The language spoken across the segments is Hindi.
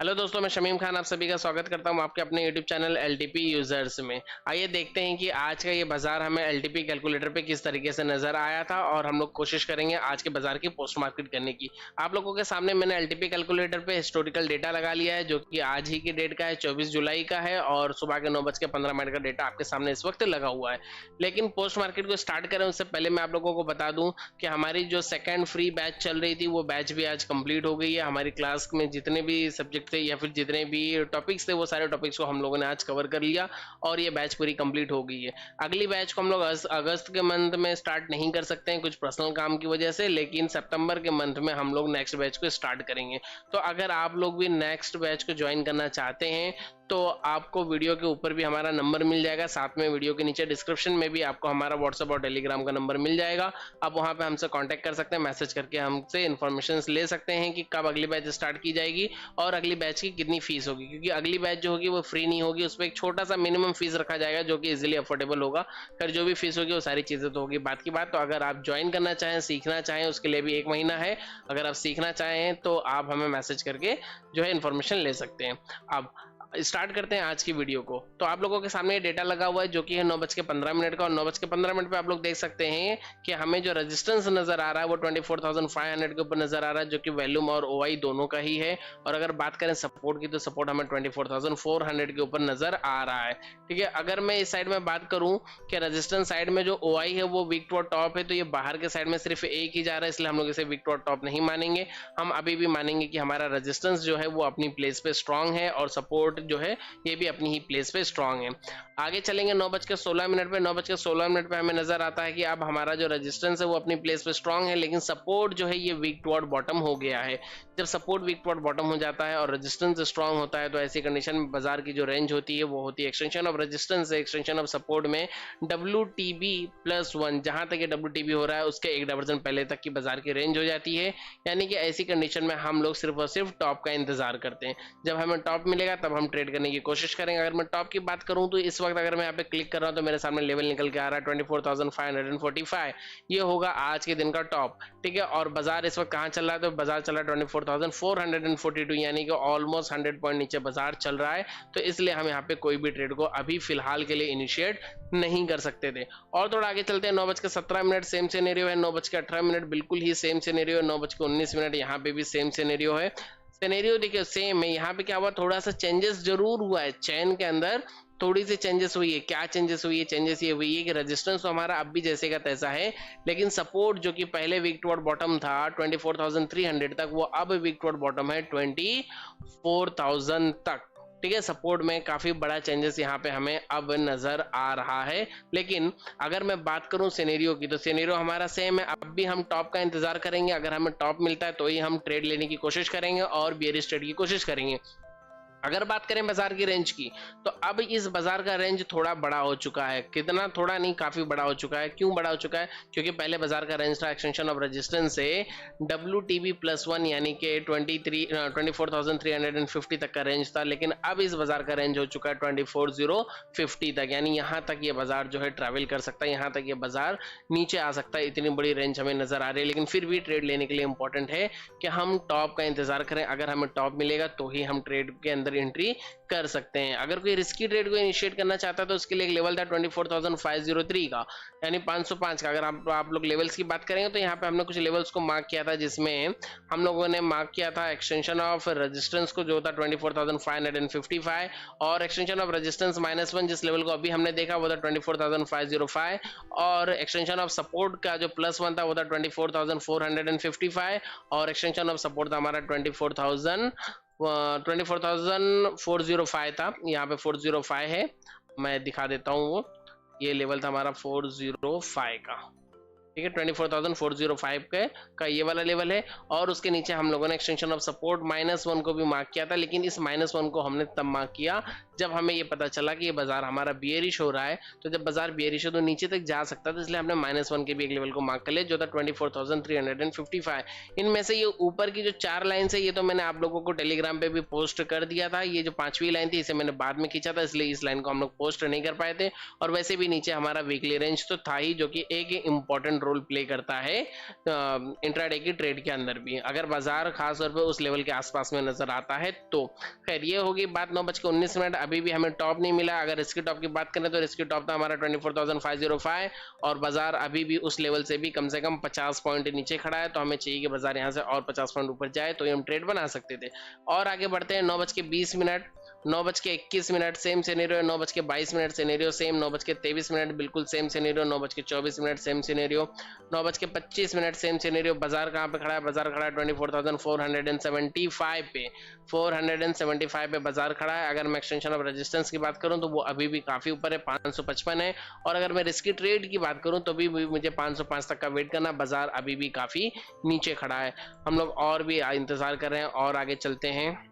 हेलो दोस्तों, मैं शमीम खान आप सभी का स्वागत करता हूं आपके अपने यूट्यूब चैनल एलटीपी यूजर्स में। आइए देखते हैं कि आज का ये बाजार हमें एलटीपी कैलकुलेटर पे किस तरीके से नजर आया था और हम लोग कोशिश करेंगे आज के बाजार की पोस्ट मार्केट करने की। आप लोगों के सामने मैंने एलटीपी कैलकुलेटर पे हिस्टोरिकल डेटा लगा लिया है जो कि आज ही की डेट का है, 24 जुलाई का है और सुबह के 9:15 का डेटा आपके सामने इस वक्त लगा हुआ है। लेकिन पोस्ट मार्केट को स्टार्ट करें उससे पहले मैं आप लोगों को बता दूं कि हमारी जो सेकेंड फ्री बैच चल रही थी वो बैच भी आज कंप्लीट हो गई है। हमारी क्लास में जितने भी सब्जेक्ट थे या फिर जितने भी टॉपिक्स थे वो सारे टॉपिक्स को हम लोगों ने आज कवर कर लिया और ये बैच पूरी कंप्लीट हो गई है। अगली बैच को हम लोग अगस्त के मंथ में स्टार्ट नहीं कर सकते हैं कुछ पर्सनल काम की वजह से, लेकिन सितंबर के मंथ में हम लोग नेक्स्ट बैच को स्टार्ट करेंगे। तो अगर आप लोग भी नेक्स्ट बैच को ज्वाइन करना चाहते हैं तो आपको वीडियो के ऊपर भी हमारा नंबर मिल जाएगा, साथ में वीडियो के नीचे डिस्क्रिप्शन में भी आपको हमारा व्हाट्सएप और टेलीग्राम का नंबर मिल जाएगा। आप वहां पे हमसे कांटेक्ट कर सकते हैं, मैसेज करके हमसे इन्फॉर्मेशन ले सकते हैं कि कब अगली बैच स्टार्ट की जाएगी और अगली बैच की कितनी फीस होगी, क्योंकि अगली बैच जो होगी वो फ्री नहीं होगी, उस पर एक छोटा सा मिनिमम फीस रखा जाएगा जो कि इजिली अफोर्डेबल होगा। फिर जो भी फीस होगी वो सारी चीजें तो होगी बात की बात। तो अगर आप ज्वाइन करना चाहें, सीखना चाहें, उसके लिए भी 1 महीना है। अगर आप सीखना चाहें तो आप हमें मैसेज करके जो है इन्फॉर्मेशन ले सकते हैं। अब स्टार्ट करते हैं आज की वीडियो को। तो आप लोगों के सामने ये डेटा लगा हुआ है जो कि है 9:15 का और 9:15 पे आप लोग देख सकते हैं कि हमें जो रेजिस्टेंस नजर आ रहा है वो 24,500 के ऊपर नजर आ रहा है जो कि वॉल्यूम और ओआई दोनों का ही है। और अगर बात करें सपोर्ट की तो सपोर्ट हमें 24,400 के ऊपर नजर आ रहा है। ठीक है, अगर मैं इस साइड में बात करूं कि रेजिस्टेंस साइड में जो ओआई है वो वीक टू टॉप है, तो ये बाहर के साइड में सिर्फ एक ही जा रहा है, इसलिए हम लोग इसे वीक टू टॉप नहीं मानेंगे। हम अभी भी मानेंगे कि हमारा रेजिस्टेंस जो है वो अपनी प्लेस पे स्ट्रांग है और सपोर्ट जो है ये भी अपनी ही प्लेस पे स्ट्रांग है। आगे चलेंगे 9:16 पे। 9:16 पे हमें नजर आता है कि अब हमारा जो रेजिस्टेंस है वो अपनी प्लेस पे स्ट्रांग है, लेकिन सपोर्ट जो है ये वीक टुवर्ड बॉटम हो गया है। जब सपोर्ट वीक टुवर्ड बॉटम हो जाता है और रेजिस्टेंस स्ट्रांग होता है तो ऐसी कंडीशन में बाजार की जो रेंज होती है वो होती है एक्सटेंशन ऑफ रेजिस्टेंस से एक्सटेंशन ऑफ सपोर्ट में WTB+1। जहां तक ये WTB हो रहा है उसके एक डायवर्जन पहले तक की बाजार की रेंज हो जाती है। यानी कि ऐसी कंडीशन में हम लोग सिर्फ और सिर्फ टॉप का इंतजार करते हैं। जब हमें टॉप मिलेगा तब हम ट्रेड करने की कोशिश करेंगे। अगर मैं टॉप की बात करूं तो इस वक्त अगर मैं यहाँ पे क्लिक कर रहा हूं तो मेरे सामने लेवल निकल के आ रहा है 24,545। ये होगा आज के दिन का टॉप। ठीक है, और बाजार इस वक्त कहां चल रहा है तो बाजार चल रहा है 24,442, यानी कि ऑलमोस्ट 100 पॉइंट नीचे बाजार चल रहा है। तो इसलिए हम यहाँ पे कोई भी ट्रेड को अभी फिलहाल के लिए इनिशिएट नहीं कर सकते थे। और थोड़ा आगे चलते हैं। 9:17 सेम सिनेरियो है, 9:18 बिल्कुल ही सेम सिनेरियो है, 9:19 यहाँ पे भी सेम सिनेरियो है। सिनेरियो देखिए सेम है। यहाँ पे क्या हुआ, थोड़ा सा चेंजेस जरूर हुआ है, चैन के अंदर थोड़ी सी चेंजेस हुई है। क्या चेंजेस हुई है? चेंजेस ये हुई है कि रेजिस्टेंस तो हमारा अब भी जैसे का तैसा है, लेकिन सपोर्ट जो कि पहले वीक टुवर्ड बॉटम था 24,300 तक, वो अब वीक टुवर्ड बॉटम है 24,000 तक। ठीक है, सपोर्ट में काफी बड़ा चेंजेस यहाँ पे हमें अब नजर आ रहा है। लेकिन अगर मैं बात करूं सिनेरियो की तो सिनेरियो हमारा सेम है। अब भी हम टॉप का इंतजार करेंगे। अगर हमें टॉप मिलता है तो ही हम ट्रेड लेने की कोशिश करेंगे और बियरिश ट्रेड की कोशिश करेंगे। अगर बात करें बाजार की रेंज की तो अब इस बाजार का रेंज थोड़ा बड़ा हो चुका है। कितना थोड़ा नहीं, काफी बड़ा हो चुका है। क्यों बड़ा हो चुका है? क्योंकि पहले बाजार का रेंज था एक्सटेंशन ऑफ रेजिस्टेंस से WTB+1 यानी कि 24,350 तक का रेंज था, लेकिन अब इस बाजार का रेंज हो चुका है 24,050 तक। यानी यहाँ तक ये बाजार जो है ट्रैवल कर सकता है, यहाँ तक ये बाजार नीचे आ सकता है। इतनी बड़ी रेंज हमें नजर आ रही है, लेकिन फिर भी ट्रेड लेने के लिए इंपॉर्टेंट है कि हम टॉप का इंतजार करें। अगर हमें टॉप मिलेगा तो ही हम ट्रेड के अंदर एंट्री कर सकते हैं। अगर कोई रिस्की ट्रेड को इनिशिएट करना चाहता है तो उसके लिए एक लेवल था 24,503 का, यानी 505 का। अगर आप लोग लेवल्स की बात करेंगे तो यहाँ पे हमने कुछ लेवल्स को मार्क किया था, जिसमें हम लोगों ने मार्क किया था एक्सटेंशन ऑफ रेजिस्टेंस को जो था 24,555 और एक्सटेंशन ऑफ रेजिस्टेंस -1 जिस लेवल को अभी हमने देखा वो था 24,505 और एक्सटेंशन ऑफ सपोर्ट का जो +1 था वो था 24,455 और एक्सटेंशन ऑफ सपोर्ट था हमारा 24,405 था। यहाँ पे 405 है, मैं दिखा देता हूँ। वो ये लेवल था हमारा 405 का। ठीक है, 24,405 का ये वाला लेवल है। और उसके नीचे हम लोगों ने एक्सटेंशन ऑफ सपोर्ट -1 को भी मार्क किया था, लेकिन इस -1 को हमने तब मार्क किया जब हमें ये पता चला कि ये बाजार हमारा बियरिश हो रहा है, तो जब बाजार बियरिश है तो नीचे तक जा सकता था, इसलिए हमने -1 के भी एक लेवल को मार्क कर लिया जो था 24,355। इनमें से ये ऊपर की जो 4 लाइन्स है ये तो मैंने आप लोगों को टेलीग्राम पे भी पोस्ट कर दिया था। ये जो 5वीं लाइन थी इसे मैंने बाद में खींचा था, इसलिए इस लाइन को हम लोग पोस्ट नहीं कर पाए थे। और वैसे भी नीचे हमारा वीकली रेंज तो था ही, जो कि एक इंपॉर्टेंट रोल प्ले करता है इंट्राडे की ट्रेड के अंदर भी, अगर बाजार खासतौर पर उस लेवल के आसपास में नजर आता है तो। खैर ये होगी बात 9:19। अभी भी हमें टॉप नहीं मिला। अगर रिस्की टॉप की बात करें तो रिस्की टॉप था हमारा 24,505 और बाजार अभी भी उस लेवल से भी कम 50 पॉइंट नीचे खड़ा है, तो हमें चाहिए कि बाजार यहाँ से और 50 पॉइंट ऊपर जाए तो हम ट्रेड बना सकते थे। और आगे बढ़ते हैं 9:20, 9:21 सेम सिनेरियो, 9:22 सिनेरियो सेम, 9:23 बिल्कुल same scenario, 9:24 same scenario, 9:25 same scenario. बाजार कहाँ पे खड़ा है? बाजार खड़ा है 24,475 पे, 475 पे बाजार खड़ा है। अगर मैं एक्सटेंशन ऑफ रेजिस्टेंस की बात करूं तो वो अभी भी काफी ऊपर है, 555 है। और अगर मैं रिस्की ट्रेड की बात करूं तो भी मुझे 505 तक का वेट करना, बाजार अभी भी काफी नीचे खड़ा है। हम लोग और भी इंतजार कर रहे हैं और आगे चलते हैं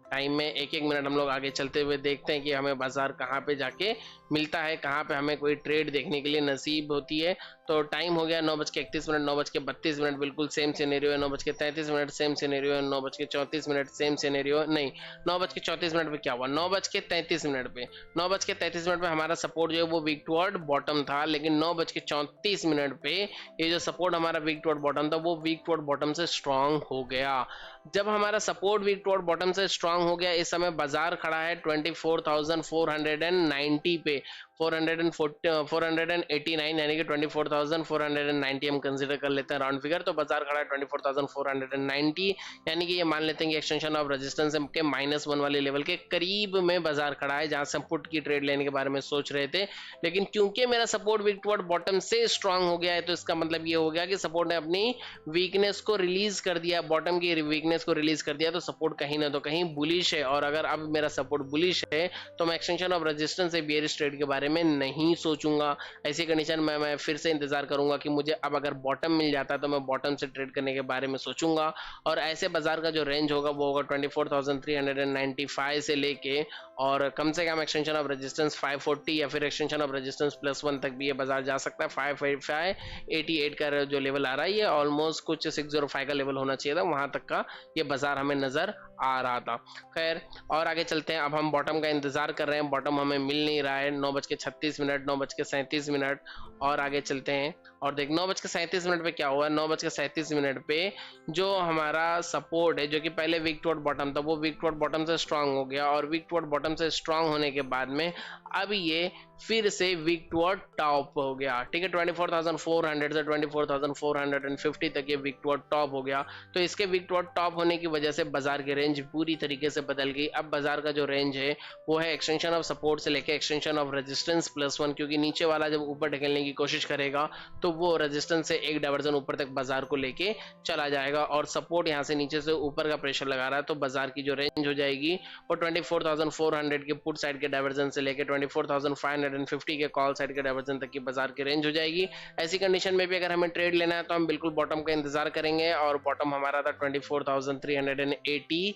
टाइम में। एक मिनट हम लोग आगे चलते हुए देखते हैं कि हमें बाजार कहाँ पे जाके मिलता है, कहाँ पे हमें कोई ट्रेड देखने के लिए नसीब होती है। तो टाइम हो गया 9:31, 9:32 बिल्कुल सेम सिनेरियो है, 9:33 सेम सिनेरियो है, 9:34 सेम सिनेरियो नहीं, 9:34 पे क्या हुआ? 9:33 पे हमारा सपोर्ट जो है वो वीक टुवर्ड बॉटम था, लेकिन 9:34 पे ये जो सपोर्ट हमारा वीक टुवर्ड बॉटम था वो वीक टुवर्ड बॉटम से स्ट्रांग हो गया। जब हमारा सपोर्ट वीक टुवर्ड बॉटम से स्ट्रांग हो गया, इस समय बाजार खड़ा है 24,490 पे, 489 यानी कि 24,490 हम कंसीडर कर लेते हैं राउंड फिगर। तो बाजार खड़ा है 24,490 यानी कि ये मान लेते हैं कि एक्सटेंशन ऑफ रेजिस्टेंस के -1 वाले लेवल के करीब में बाजार खड़ा है, जहां से हम पुट की ट्रेड लेने के बारे में सोच रहे थे। लेकिन क्योंकि मेरा सपोर्ट वीक टुवर्ड बॉटम से स्ट्रांग हो गया है, तो इसका मतलब ये हो गया कि सपोर्ट ने अपनी वीकनेस को रिलीज कर दिया, बॉटम की वीकनेस को रिलीज कर दिया, तो सपोर्ट कहीं ना तो कहीं बुलिश है। और अगर अब मेरा सपोर्ट बुलिश है तो मैं एक्सटेंशन ऑफ रेजिस्टेंस से बियरिश ट्रेड के बारे में नहीं सोचूंगा। ऐसी कंडीशन में मैं फिर से इंतजार करूंगा कि मुझे अब अगर बॉटम मिल जाता है तो मैं बॉटम से ट्रेड करने के बारे में सोचूंगा। और ऐसे बाजार का जो रेंज होगा वो होगा 24,395 से लेके और कम से कम एक्सटेंशन ऑफ रेजिस्टेंस 540 या फिर एक्सटेंशन ऑफ रेजिस्टेंस +1 तक भी ये बाजार जा सकता है। 588 का जो लेवल आ रहा है ये ऑलमोस्ट कुछ 605 का लेवल होना चाहिए था, वहां तक का ये बाजार हमें नजर आ रहा था। खैर और आगे चलते हैं। अब हम बॉटम का इंतजार कर रहे हैं, बॉटम हमें मिल नहीं रहा है। 9:36, 9:37 और आगे चलते हैं और देख 9:37 पे क्या हुआ। 9:37 पे जो हमारा सपोर्ट है जो कि पहले वीक टुवर्ड बॉटम था वो वीक टुवर्ड बॉटम से स्ट्रांग हो गया और वीक टुवर्ड बॉटम से स्ट्रांग होने के बाद में अब ये फिर से वीक टुवर्ड टॉप हो गया। ठीक है, 24,400 से 24,450 तक ये वीक टुवर्ड टॉप हो गया। तो इसके वीक टुवर्ड टॉप होने की वजह से बाजार की रेंज पूरी तरीके से बदल गई। अब बाजार का जो रेंज है वो है एक्सटेंशन ऑफ सपोर्ट से लेके एक्सटेंशन ऑफ रेजिस्टेंस +1, क्योंकि नीचे वाला जब ऊपर ढकेलने की कोशिश करेगा तो वो रेजिस्टेंस से एक डायवर्जन ऊपर तक बाजार को लेके चला जाएगा और सपोर्ट यहाँ से नीचे से ऊपर का प्रेशर लगा रहा है, तो बाजार की जो रेंज हो जाएगी वो 24,400 के पुट साइड के डायवर्जन से लेके 24,550 के कॉल साइड के डायवर्जन तक की बाजार की रेंज हो जाएगी। ऐसी कंडीशन में भी अगर हमें ट्रेड लेना है तो हम बिल्कुल बॉटम का इंतजार करेंगे और बॉटम हमारा था 24,388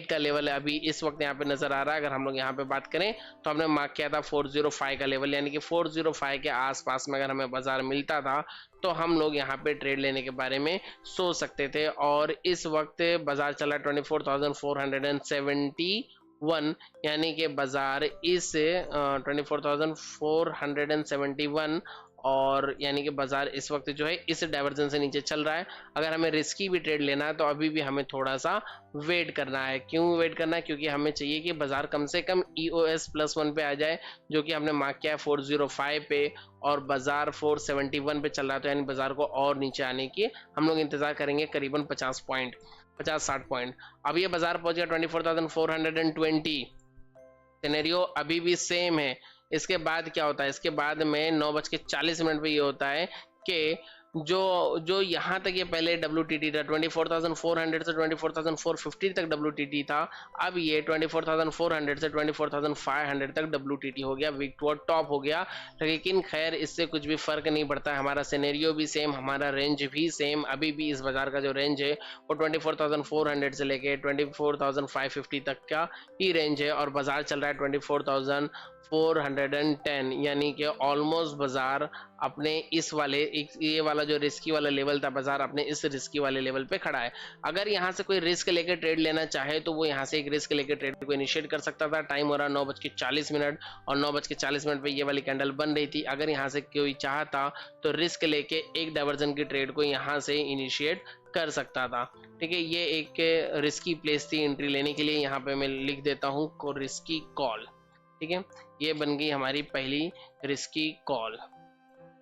का लेवल है अभी इस वक्त यहाँ पे नजर आ रहा है। अगर हम लोग यहाँ पे बात करें तो हमने मार्क किया था 405 का लेवल, यानी कि 405 के आसपास में अगर हमें बाजार मिलता था तो हम लोग यहाँ पे ट्रेड लेने के बारे में सोच सकते थे। और इस वक्त बाजार चला 24,471, यानी कि बाजार इस 24,471 और यानी कि बाजार इस वक्त जो है इस डाइवर्जन से नीचे चल रहा है। अगर हमें रिस्की भी ट्रेड लेना है तो अभी भी हमें थोड़ा सा वेट करना है। क्यों वेट करना है? क्योंकि हमें चाहिए कि बाजार कम से कम EOS +1 पे आ जाए, जो कि हमने मार्क किया है 405 पे और बाजार 471 पे चल रहा है, तो यानी बाजार को और नीचे आने की हम लोग इंतजार करेंगे करीबन 50-60 पॉइंट। अब ये बाजार पहुंच गया 24,420। सिनेरियो अभी भी सेम है। इसके बाद क्या होता है? इसके बाद में 9:40 पे ये होता है कि जो यहाँ तक ये पहले WTT था 24,400 से 24,450 तक WTT था, अब ये 24,400 से 24,500 तक WTT हो गया, वीक टू टॉप हो गया। लेकिन खैर इससे कुछ भी फर्क नहीं पड़ता, हमारा सिनेरियो भी सेम, हमारा रेंज भी सेम। अभी भी इस बाजार का जो रेंज है वो 24,400 से लेके 24,550 तक का ही रेंज है, और बाजार चल रहा है 24,410, यानी कि ऑलमोस्ट बाजार अपने इस वाले ये वाला जो रिस्की वाला लेवल था, बाजार अपने इस रिस्की वाले लेवल पे खड़ा है। अगर यहाँ से कोई रिस्क लेकर ट्रेड लेना चाहे तो वो यहाँ से एक रिस्क लेकर ट्रेड को इनिशिएट कर सकता था। टाइम हो रहा 9:40 और 9:40 पे ये वाली कैंडल बन रही थी। अगर यहाँ से कोई चाहता तो रिस्क लेके एक डाइवर्जन की ट्रेड को यहाँ से इनिशिएट कर सकता था। ठीक है, ये एक रिस्की प्लेस थी एंट्री लेने के लिए। यहाँ पे मैं लिख देता हूँ को रिस्की कॉल। ठीक है, ये बन गई हमारी पहली रिस्की कॉल।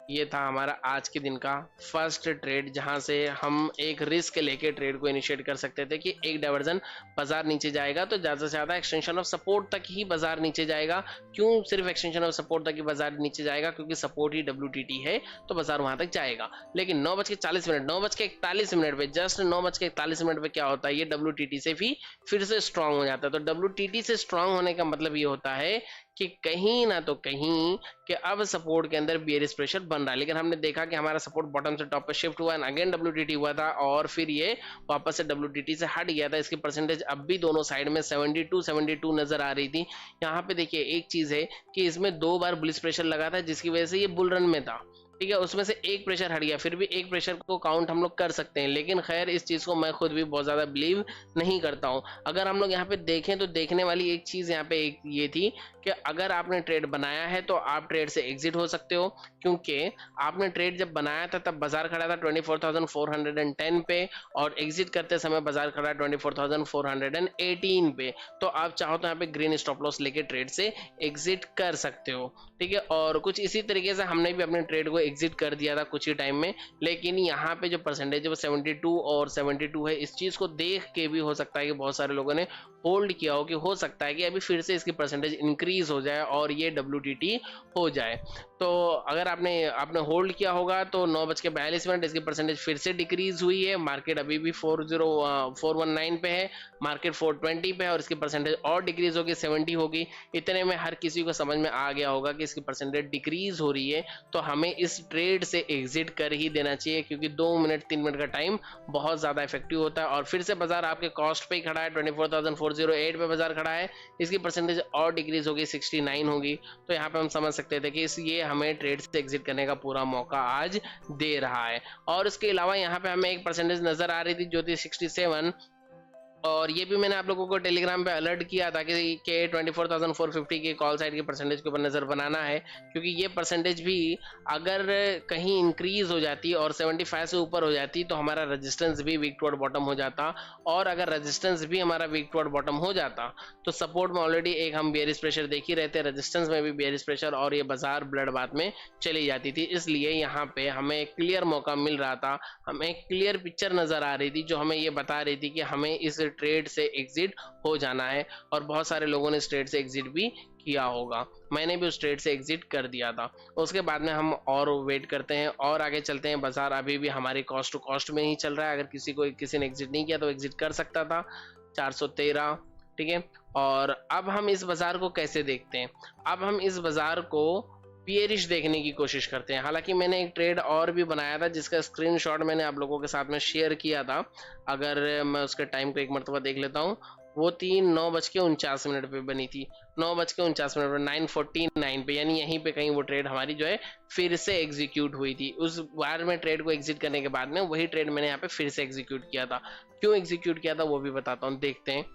ये था हमारा आज के दिन का फर्स्ट ट्रेड, जहां से हम एक रिस्क लेके ट्रेड को इनिशिएट कर सकते थे कि एक डाइवर्जन बाजार नीचे जाएगा तो ज़्यादा से ज़्यादा एक्सटेंशन ऑफ सपोर्ट तक ही बाजार नीचे जाएगा। क्यों सिर्फ एक्सटेंशन ऑफ सपोर्ट तक ही बाजार नीचे जाएगा? क्योंकि सपोर्ट ही WTT है तो बाजार वहां तक जाएगा। लेकिन 9:40 9:41 पे, जस्ट 9:41 पे क्या होता है, ये WTT से भी फिर से स्ट्रांग हो जाता है। तो WTT से स्ट्रांग होने का मतलब ये होता है कि कहीं ना तो कहीं कि अब सपोर्ट के अंदर बेयरिश प्रेशर बन रहा है। लेकिन हमने देखा कि हमारा सपोर्ट बॉटम से टॉप पे शिफ्ट हुआ एंड अगेन WTT हुआ था और फिर ये वापस से WTT से हट गया था। इसकी परसेंटेज अब भी दोनों साइड में 72 नजर आ रही थी। यहाँ पे देखिए एक चीज है कि इसमें 2 बार बुलिश प्रेशर लगा था, जिसकी वजह से ये बुल रन में था। ठीक है, उसमें से एक प्रेशर हट गया, फिर भी एक प्रेशर को काउंट हम लोग कर सकते हैं। लेकिन खैर इस चीज को मैं खुद भी बहुत ज्यादा बिलीव नहीं करता हूं। अगर हम लोग यहाँ पे देखें तो देखने वाली एक चीज यहाँ पे एक ये थी कि अगर आपने ट्रेड बनाया है तो आप ट्रेड से एग्जिट हो सकते हो, क्योंकि आपने ट्रेड जब बनाया था तब बाजार खड़ा था 24,410 पे और एग्जिट करते समय बाजार खड़ा 24,418 पे। तो आप चाहो तो यहाँ पे ग्रीन स्टॉप लॉस लेके ट्रेड से एग्जिट कर सकते हो। ठीक है, और कुछ इसी तरीके से हमने भी अपने ट्रेड को एग्जिट कर दिया था कुछ ही टाइम में। लेकिन यहाँ पे जो परसेंटेज है वो 72 और 72 है। इस चीज को देख के भी हो सकता है कि बहुत सारे लोगों ने होल्ड किया हो कि हो सकता है कि अभी फिर से इसकी परसेंटेज इंक्रीज हो जाए और ये WTT हो जाए। तो अगर आपने होल्ड किया होगा तो 9:42 इसकी परसेंटेज फिर से डिक्रीज हुई है। मार्केट अभी भी 419 पे है, मार्केट 420 पे है और इसकी परसेंटेज और डिक्रीज होगी, 70 होगी। इतने में हर किसी को समझ में आ गया होगा कि इसकी परसेंटेज डिक्रीज हो रही है तो हमें इस ट्रेड से एग्जिट कर ही देना चाहिए, क्योंकि 2 मिनट 3 मिनट का टाइम बहुत ज्यादा इफेक्टिव होता है। और फिर से बाजार आपके कॉस्ट पे ही खड़ा है, 24,408 पे बाजार खड़ा है, इसकी परसेंटेज और डिक्रीज होगी, 69 होगी। तो यहाँ पे हम समझ सकते थे कि ये हमें ट्रेड से एग्जिट करने का पूरा मौका आज दे रहा है। और इसके अलावा यहाँ पे हमें एक परसेंटेज नजर आ रही थी जो थी 67, और ये भी मैंने आप लोगों को टेलीग्राम पे अलर्ट किया था कि 24,450 की कॉल साइड की परसेंटेज के ऊपर नजर बनाना है, क्योंकि ये परसेंटेज भी अगर कहीं इंक्रीज हो जाती और 75 से ऊपर हो जाती तो हमारा रेजिस्टेंस भी वीक टुवर्ड बॉटम हो जाता, और अगर रेजिस्टेंस भी हमारा वीक टुवर्ड बॉटम हो जाता तो सपोर्ट में ऑलरेडी एक हम बेयरिश प्रेशर देख ही रहते, रेजिस्टेंस में भी बेयरिश प्रेशर, और ये बाजार ब्लड बात में चली जाती थी। इसलिए यहाँ पे हमें एक क्लियर मौका मिल रहा था, हमें एक क्लियर पिक्चर नजर आ रही थी जो हमें ये बता रही थी कि हमें इस ट्रेड से एग्जिट हो जाना है। और बहुत सारे लोगों ने इस ट्रेड से एग्जिट भी किया होगा, मैंने भी उस ट्रेड से एग्जिट कर दिया था। उसके बाद में हम और वेट करते हैं और आगे चलते हैं। बाजार अभी भी हमारी कॉस्ट टू कॉस्ट में ही चल रहा है, अगर किसी ने एग्जिट नहीं किया तो एग्जिट कर सकता था, 413। ठीक है, और अब हम इस बाजार को कैसे देखते हैं? अब हम इस बाजार को बियरिश देखने की कोशिश करते हैं। हालांकि मैंने एक ट्रेड और भी बनाया था जिसका स्क्रीनशॉट मैंने आप लोगों के साथ में शेयर किया था, अगर मैं उसके टाइम को एक मरतबा देख लेता हूँ। वो थी 9:49 पे बनी थी, 9:49 पे 9:49 पे, यानी यहीं पे कहीं वो ट्रेड हमारी जो है फिर से एग्जीक्यूट हुई थी। उस बार में ट्रेड को एग्जिट करने के बाद में वही ट्रेड मैंने यहाँ पे फिर से एग्जीक्यूट किया था। क्यों एग्जीक्यूट किया था वो भी बताता हूँ, देखते हैं।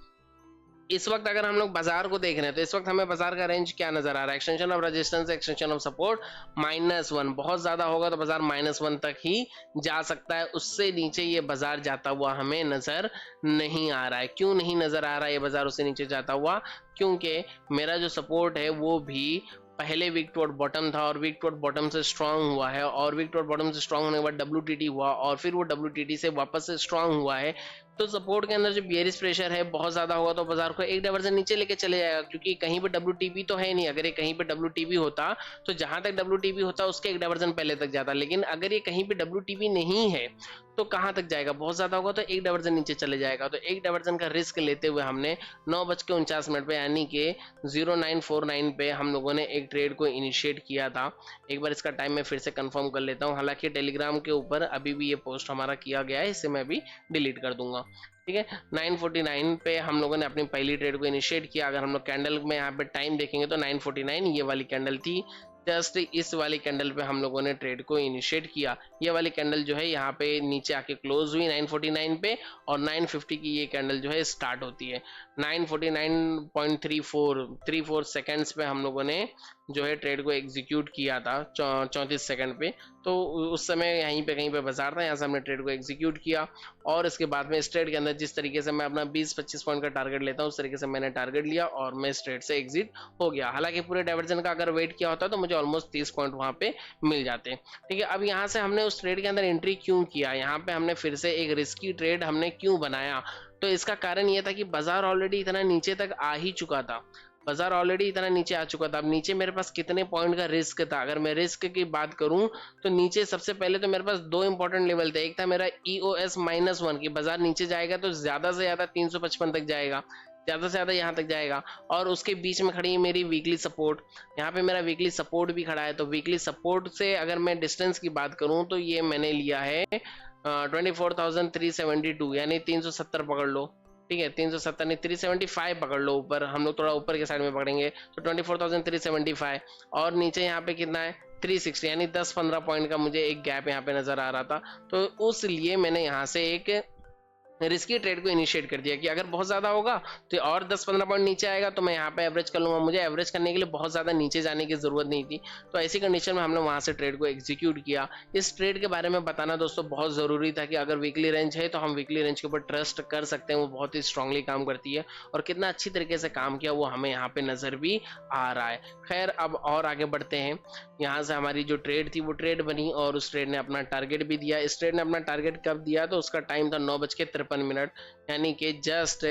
इस वक्त अगर हम लोग बाजार को देख रहे हैं तो इस वक्त हमें बाजार का रेंज क्या नजर आ रहा है? Extension of resistance, extension of support -1, बहुत ज्यादा होगा तो बाजार -1 तक ही जा सकता है, उससे नीचे ये बाजार जाता हुआ हमें नजर नहीं आ रहा है। क्यों नहीं नजर आ रहा है ये बाजार उससे नीचे जाता हुआ? क्योंकि मेरा जो सपोर्ट है वो भी पहले वीक टुवर्ड बॉटम था और वीक टुवर्ड बॉटम से स्ट्रांग हुआ है, और वीक टुवर्ड बॉटम से स्ट्रांग होने के बाद WTT हुआ और फिर वो WTT से वापस से स्ट्रांग हुआ है। तो सपोर्ट के अंदर जो बियरिश प्रेशर है बहुत ज़्यादा होगा तो बाजार को एक डाइवर्जन नीचे लेके चले जाएगा, क्योंकि कहीं पे डब्ल्यूटीपी तो है नहीं। अगर ये कहीं पे डब्ल्यूटीपी होता तो जहां तक डब्ल्यूटीपी होता उसके एक डाइवर्जन पहले तक जाता, लेकिन अगर ये कहीं पे डब्ल्यूटीपी नहीं है तो कहाँ तक जाएगा, बहुत ज़्यादा होगा तो एक डाइवर्जन नीचे चले जाएगा। तो एक डाइवर्जन का रिस्क लेते हुए हमने 9:49 पे यानी कि 0949 पे हम लोगों ने एक ट्रेड को इनिशिएट किया था। एक बार इसका टाइम मैं फिर से कंफर्म कर लेता हूँ, हालांकि टेलीग्राम के ऊपर अभी भी ये पोस्ट हमारा किया गया है, इसे मैं अभी डिलीट कर दूंगा। ठीक है, 9:49 पे हम लोगों ने अपनी पहली ट्रेड को इनिशिएट किया। अगर हम लोग कैंडल में यहाँ पे टाइम देखेंगे तो 9:49 ये वाली कैंडल थी। जस्ट इस वाली कैंडल पे हम लोगों ने ट्रेड को इनिशिएट किया। ये वाली कैंडल जो है यहाँ पे नीचे आके क्लोज हुई 9:49 पे, और 9:50 की ये कैंडल जो है स्टार्ट होती है। 9:49.34 सेकेंड्स पे हम लोगों ने जो है ट्रेड को एग्जीक्यूट किया था, 34 सेकंड पे। तो उस समय यहीं पे कहीं पे बाजार था, यहाँ से हमने ट्रेड को एग्जीक्यूट किया। और इसके बाद में इस ट्रेड के अंदर जिस तरीके से मैं अपना 20-25 पॉइंट का टारगेट लेता हूँ उस तरीके से मैंने टारगेट लिया और मैं इस ट्रेड से एग्जिट हो गया। हालांकि पूरे डाइवर्जन का अगर वेट किया होता तो मुझे ऑलमोस्ट 30 पॉइंट वहां पे मिल जाते। ठीक है, अब यहाँ से हमने उस ट्रेड के अंदर एंट्री क्यों किया, यहाँ पे हमने फिर से एक रिस्की ट्रेड हमने क्यों बनाया, तो इसका कारण ये था कि बाजार ऑलरेडी इतना नीचे तक आ ही चुका था। बाजार ऑलरेडी इतना नीचे आ चुका था। अब नीचे मेरे पास कितने पॉइंट का रिस्क था, अगर मैं रिस्क की बात करूं तो नीचे सबसे पहले तो मेरे पास दो इंपॉर्टेंट लेवल थे। एक था मेरा EOS -1 की बाजार नीचे जाएगा तो ज्यादा से ज्यादा 355 तक जाएगा, ज्यादा से ज्यादा यहाँ तक जाएगा। और उसके बीच में खड़ी है मेरी वीकली सपोर्ट, यहाँ पे मेरा वीकली सपोर्ट भी खड़ा है। तो वीकली सपोर्ट से अगर मैं डिस्टेंस की बात करूं तो ये मैंने लिया है 24,372 यानी 370 पकड़ लो। ठीक है, 370 नहीं 375 पकड़ लो, ऊपर हम लोग थोड़ा ऊपर के साइड में पकड़ेंगे तो 24,375। और नीचे यहाँ पे कितना है 360 यानी 10-15 पॉइंट का मुझे एक गैप यहाँ पे नजर आ रहा था। तो उस लिए मैंने यहाँ से एक रिस्की ट्रेड को इनिशिएट कर दिया कि अगर बहुत ज्यादा होगा तो और 10-15 पॉइंट नीचे आएगा तो मैं यहाँ पे एवरेज कर लूंगा। मुझे एवरेज करने के लिए बहुत ज्यादा नीचे जाने की जरूरत नहीं थी। तो ऐसी कंडीशन में हमने वहां से ट्रेड को एग्जीक्यूट किया। इस ट्रेड के बारे में बताना दोस्तों बहुत जरूरी था कि अगर वीकली रेंज है तो हम वीकली रेंज के ऊपर ट्रस्ट कर सकते हैं, वो बहुत ही स्ट्रांगली काम करती है और कितना अच्छी तरीके से काम किया वो हमें यहाँ पे नजर भी आ रहा है। खैर, अब और आगे बढ़ते हैं। यहाँ से हमारी जो ट्रेड थी वो ट्रेड बनी और उस ट्रेड ने अपना टारगेट भी दिया। इस ट्रेड ने अपना टारगेट कब दिया तो उसका टाइम था 9:53, यानी कि जस्ट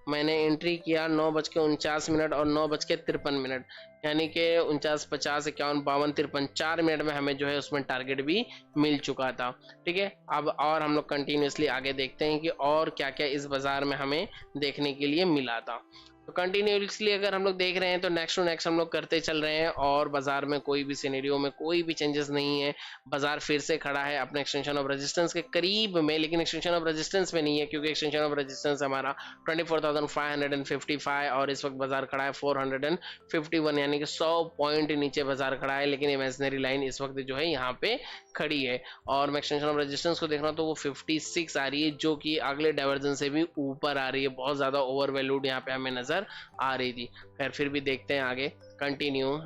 मैंने एंट्री किया 9:49 और 9:53, यानी कि 49, 50, 51, 52, 53 4 मिनट में हमें जो है उसमें टारगेट भी मिल चुका था। ठीक है, अब और हम लोग कंटिन्यूसली आगे देखते हैं कि और क्या क्या इस बाजार में हमें देखने के लिए मिला था। तो कंटिन्यूसली अगर हम लोग देख रहे हैं तो नेक्स्ट टू नेक्स्ट हम लोग करते चल रहे हैं और बाजार में कोई भी सिनेरियो में कोई भी चेंजेस नहीं है। बाजार फिर से खड़ा है अपने एक्सटेंशन ऑफ रेजिस्टेंस के करीब में, लेकिन एक्सटेंशन ऑफ रेजिस्टेंस में नहीं है क्योंकि एक्सटेंशन ऑफ रेजिस्टेंस हमारा 24,555 और इस वक्त बाजार खड़ा है 451 यानी कि 100 पॉइंट नीचे बाजार खड़ा है। लेकिन इमेजिनरी लाइन इस वक्त जो है यहाँ पे खड़ी है और मैं एक्सटेंशन ऑफ रेजिस्टेंस को देख रहा हूँ तो वो 56 आ रही है, जो कि अगले डाइवर्जन से भी ऊपर आ रही है। बहुत ज्यादा ओवर वैल्यूड यहाँ पे हमें नजर आ रही थी। खैर, फिर भी देखते हैं आगे, कंटिन्यू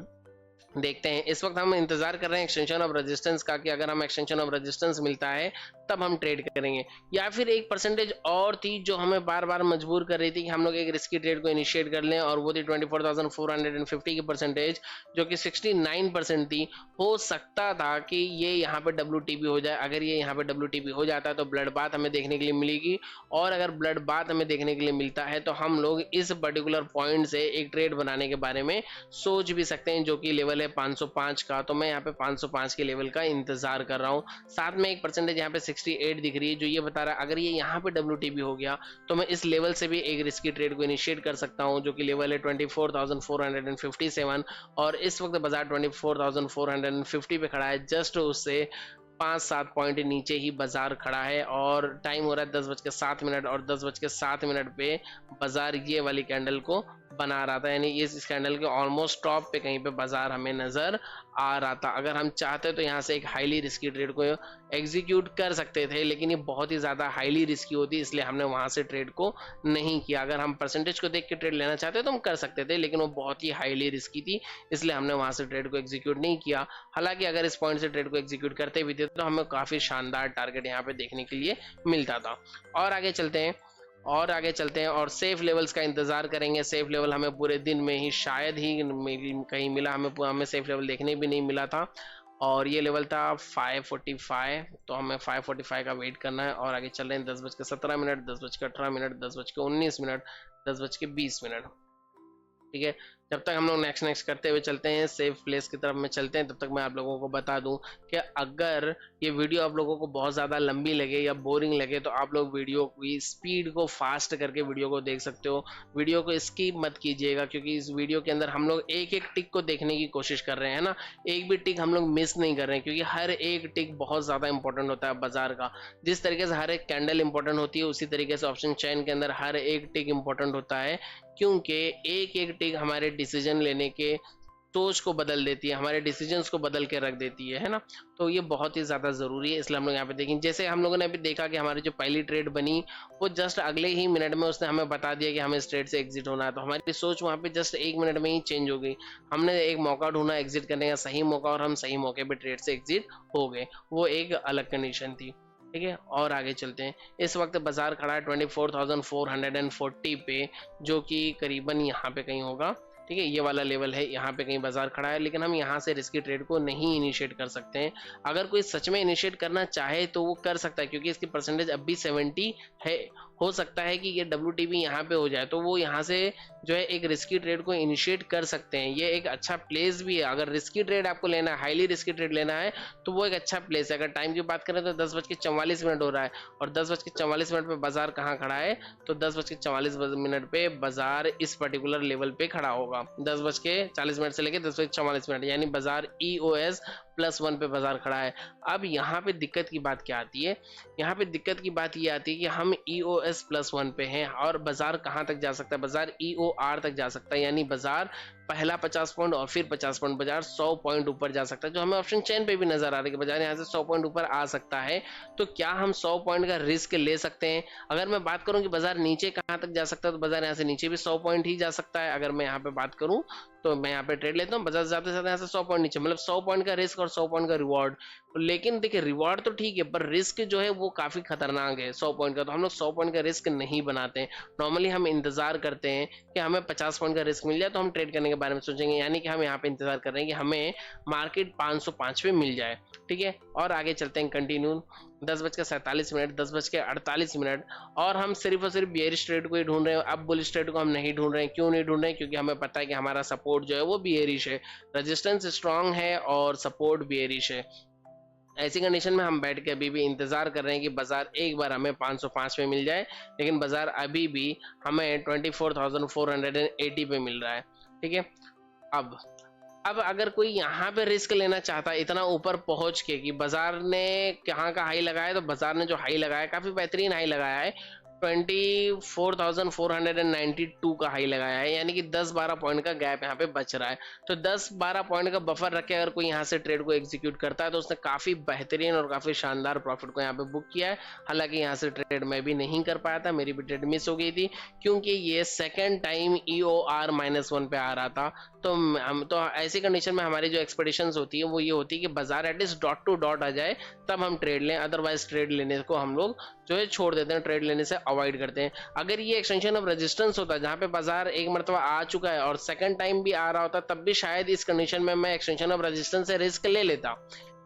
देखते हैं। इस वक्त हम इंतजार कर रहे हैं एक्सटेंशन ऑफ रेजिस्टेंस का कि अगर हम एक्सटेंशन ऑफ रेजिस्टेंस मिलता है तब हम ट्रेड करेंगे, या फिर एक परसेंटेज और थी जो हमें बार बार मजबूर कर रही थी कि हम लोग एक रिस्की ट्रेड को इनिशिएट कर लें, और वो थी 24,450 की परसेंटेज जो कि 69% थी। हो सकता था कि ये यहाँ पे WTP हो जाए। अगर ये यहाँ पे WTP हो जाता है तो ब्लड बाथ हमें देखने के लिए मिलेगी, और अगर ब्लड बाथ हमें देखने के लिए मिलता है तो हम लोग इस पर्टिकुलर पॉइंट से एक ट्रेड बनाने के बारे में सोच भी सकते हैं, जो कि लेवल है 505 का। तो मैं यहाँ पे 505 के लेवल का इंतजार कर रहा हूँ। साथ में एक परसेंटेज यहाँ पे 68 दिख रही है जो ये बता रहा है अगर ये यहाँ पे WTP हो गया तो मैं इस लेवल से भी एक रिस्की ट्रेड को इनिशिएट कर सकता हूँ, जो कि लेवल है 24,457 और इस वक्त बाजार 24,450 पे खड़ा है। जस्ट उससे 5-7 पॉइंट नीचे ही बाजार खड़ा है और टाइम हो रहा है 10:07 और 10:07 पे बाजार ये वाली कैंडल को बना रहा था, यानी इस कैंडल के ऑलमोस्ट टॉप पे कहीं पे बाजार हमें नजर आ रहा था। अगर हम चाहते तो यहाँ से एक हाईली रिस्की ट्रेड को एग्जीक्यूट कर सकते थे, लेकिन ये बहुत ही ज्यादा हाईली रिस्की होती, इसलिए हमने वहां से ट्रेड को नहीं किया। अगर हम परसेंटेज को देख के ट्रेड लेना चाहते तो हम कर सकते थे, लेकिन वो बहुत ही हाईली रिस्की थी, इसलिए हमने वहां से ट्रेड को एग्जीक्यूट नहीं किया। हालांकि अगर इस पॉइंट से ट्रेड को एग्जीक्यूट करते भी थे तो हमें काफी शानदार टारगेट यहाँ पे देखने के लिए मिलता था। और आगे चलते हैं और सेफ लेवल्स का इंतजार करेंगे। सेफ लेवल हमें पूरे दिन में ही शायद ही कहीं मिला, हमें सेफ लेवल देखने भी नहीं मिला था। और ये लेवल था 5:45, तो हमें 5:45 का वेट करना है और आगे चल रहे हैं। 10:17, 10:18, 10:19, 10:20। ठीक है, जब तक हम लोग नेक्स्ट नेक्स्ट करते हुए चलते हैं, सेफ प्लेस की तरफ में चलते हैं, तब तक मैं आप लोगों को बता दूं कि अगर ये वीडियो आप लोगों को बहुत ज़्यादा लंबी लगे या बोरिंग लगे तो आप लोग वीडियो की स्पीड को फास्ट करके वीडियो को देख सकते हो। वीडियो को स्किप मत कीजिएगा, क्योंकि इस वीडियो के अंदर हम लोग एक एक टिक को देखने की कोशिश कर रहे हैं ना, एक भी टिक हम लोग मिस नहीं कर रहे हैं, क्योंकि हर एक टिक बहुत ज़्यादा इंपॉर्टेंट होता है बाजार का। जिस तरीके से हर एक कैंडल इंपॉर्टेंट होती है, उसी तरीके से ऑप्शन चेन के अंदर हर एक टिक इंपॉर्टेंट होता है, क्योंकि एक एक टिक हमारे डिसीजन लेने के सोच को बदल देती है, हमारे डिसीजंस को बदल के रख देती है ना। तो ये बहुत ही ज़्यादा ज़रूरी है, इसलिए हम लोग यहाँ पे देखें। जैसे हम लोगों ने अभी देखा कि हमारी जो पहली ट्रेड बनी वो जस्ट अगले ही मिनट में उसने हमें बता दिया कि हमें इस ट्रेड से एग्जिट होना है, तो हमारी सोच वहाँ पे जस्ट 1 मिनट में ही चेंज हो गई। हमने एक मौका ढूंढा एग्जिट करने का, सही मौका, और हम सही मौके पर ट्रेड से एग्जिट हो गए। वो एक अलग कंडीशन थी। ठीक है, और आगे चलते हैं। इस वक्त बाजार खड़ा है 24,440 पे, जो कि करीबन यहाँ पे कहीं होगा। ठीक है, ये वाला लेवल है, यहाँ पे कहीं बाजार खड़ा है, लेकिन हम यहाँ से रिस्की ट्रेड को नहीं इनिशिएट कर सकते हैं। अगर कोई सच में इनिशिएट करना चाहे तो वो कर सकता है, क्योंकि इसकी परसेंटेज अब भी 70 है। हो सकता है कि ये WTB यहाँ पे हो जाए, तो वो यहाँ से जो है एक रिस्की ट्रेड को इनिशिएट कर सकते हैं। ये एक अच्छा प्लेस भी है, अगर रिस्की ट्रेड आपको लेना है, हाईली रिस्की ट्रेड लेना है, तो वो एक अच्छा प्लेस है। अगर टाइम की बात करें तो 10:44 हो रहा है, और 10:44 पे बाजार कहाँ खड़ा है, तो 10:44 पे बाजार इस पर्टिकुलर लेवल पे खड़ा होगा। 10:40 से लेकर 10:44, यानी बाजार EOS +1 पे बाजार खड़ा है। अब यहाँ पे दिक्कत की बात क्या आती है, यहाँ पे दिक्कत की बात ये आती है कि हम EOS +1 पे हैं, और बाजार कहाँ तक जा सकता है, बाजार EOR तक जा सकता है, यानी बाजार पहला 50 पॉइंट और फिर 50 पॉइंट, बाजार 100 पॉइंट ऊपर जा सकता है, जो हमें ऑप्शन चेन पे भी नजर आ रहा है कि बाजार यहाँ से 100 पॉइंट ऊपर आ सकता है। तो क्या हम 100 पॉइंट का रिस्क ले सकते हैं? अगर मैं बात करूं कि बाजार नीचे कहाँ तक जा सकता है, तो बाजार यहाँ से नीचे भी 100 पॉइंट ही जा सकता है। अगर मैं यहाँ पे बात करूं तो मैं यहाँ पे ट्रेड लेता हूँ, बाजार जाते जाते यहाँ से 100 पॉइंट नीचे, मतलब 100 पॉइंट का रिस्क और 100 पॉइंट का रिवॉर्ड। लेकिन देखिए, रिवॉर्ड तो ठीक है, पर रिस्क जो है वो काफी खतरनाक है 100 पॉइंट का, तो हम लोग 100 पॉइंट का रिस्क नहीं बनाते हैं। नॉर्मली हम इंतजार करते हैं कि हमें 50 पॉइंट का रिस्क मिल जाए तो हम ट्रेड करने के बारे में सोचेंगे, यानी कि हम यहाँ पे इंतजार कर रहे हैं कि हमें मार्केट 505 पे मिल जाए। ठीक है, और आगे चलते हैं कंटिन्यू। 10:47, 10:48, और हम सिर्फ और सिर्फ बियरिश ट्रेड को ही ढूंढ रहे हैं। अब बुलिश ट्रेड को हम नहीं ढूंढ रहे हैं। क्यों नहीं ढूंढ रहे हैं? क्योंकि हमें पता है कि हमारा सपोर्ट जो है वो बियरिश है, रेजिस्टेंस स्ट्रांग है और सपोर्ट बियरिश है। ऐसी कंडीशन में हम बैठ के अभी भी इंतजार कर रहे हैं कि बाजार एक बार हमें 505 पे मिल जाए, लेकिन बाजार अभी भी हमें 24,480 पे मिल रहा है। ठीक है, अब अगर कोई यहाँ पे रिस्क लेना चाहता है इतना ऊपर पहुंच के कि बाजार ने कहाँ का हाई लगाया, तो बाजार ने जो हाई लगाया काफी बेहतरीन हाई लगाया है, 24,492 का हाई लगाया है, यानी कि 10-12 पॉइंट का गैप यहाँ पे बच रहा है। तो 10-12 पॉइंट का बफर रख के अगर कोई यहाँ से ट्रेड को एग्जीक्यूट करता है तो उसने काफी बेहतरीन और काफी शानदार प्रॉफिट को यहाँ पे बुक किया है। हालांकि यहाँ से ट्रेड मैं भी नहीं कर पाया था, मेरी भी ट्रेड मिस हो गई थी, क्योंकि ये सेकेंड टाइम EOR -1 पे आ रहा था। तो हम तो ऐसी कंडीशन में हमारी जो एक्सपेक्टेशंस होती है वो ये होती है कि बाजार एटलीस्ट डॉट टू डॉट आ जाए, तब हम ट्रेड लें, अदरवाइज ट्रेड लेने को हम लोग जो है छोड़ देते हैं, ट्रेड लेने से अवॉइड करते हैं। अगर ये एक्सटेंशन ऑफ रेजिस्टेंस होता है जहां पे बाजार एक मरतबा आ चुका है और सेकंड टाइम भी आ रहा होता, तब भी शायद इस कंडीशन में मैं एक्सटेंशन ऑफ रेजिस्टेंस से रिस्क ले लेता,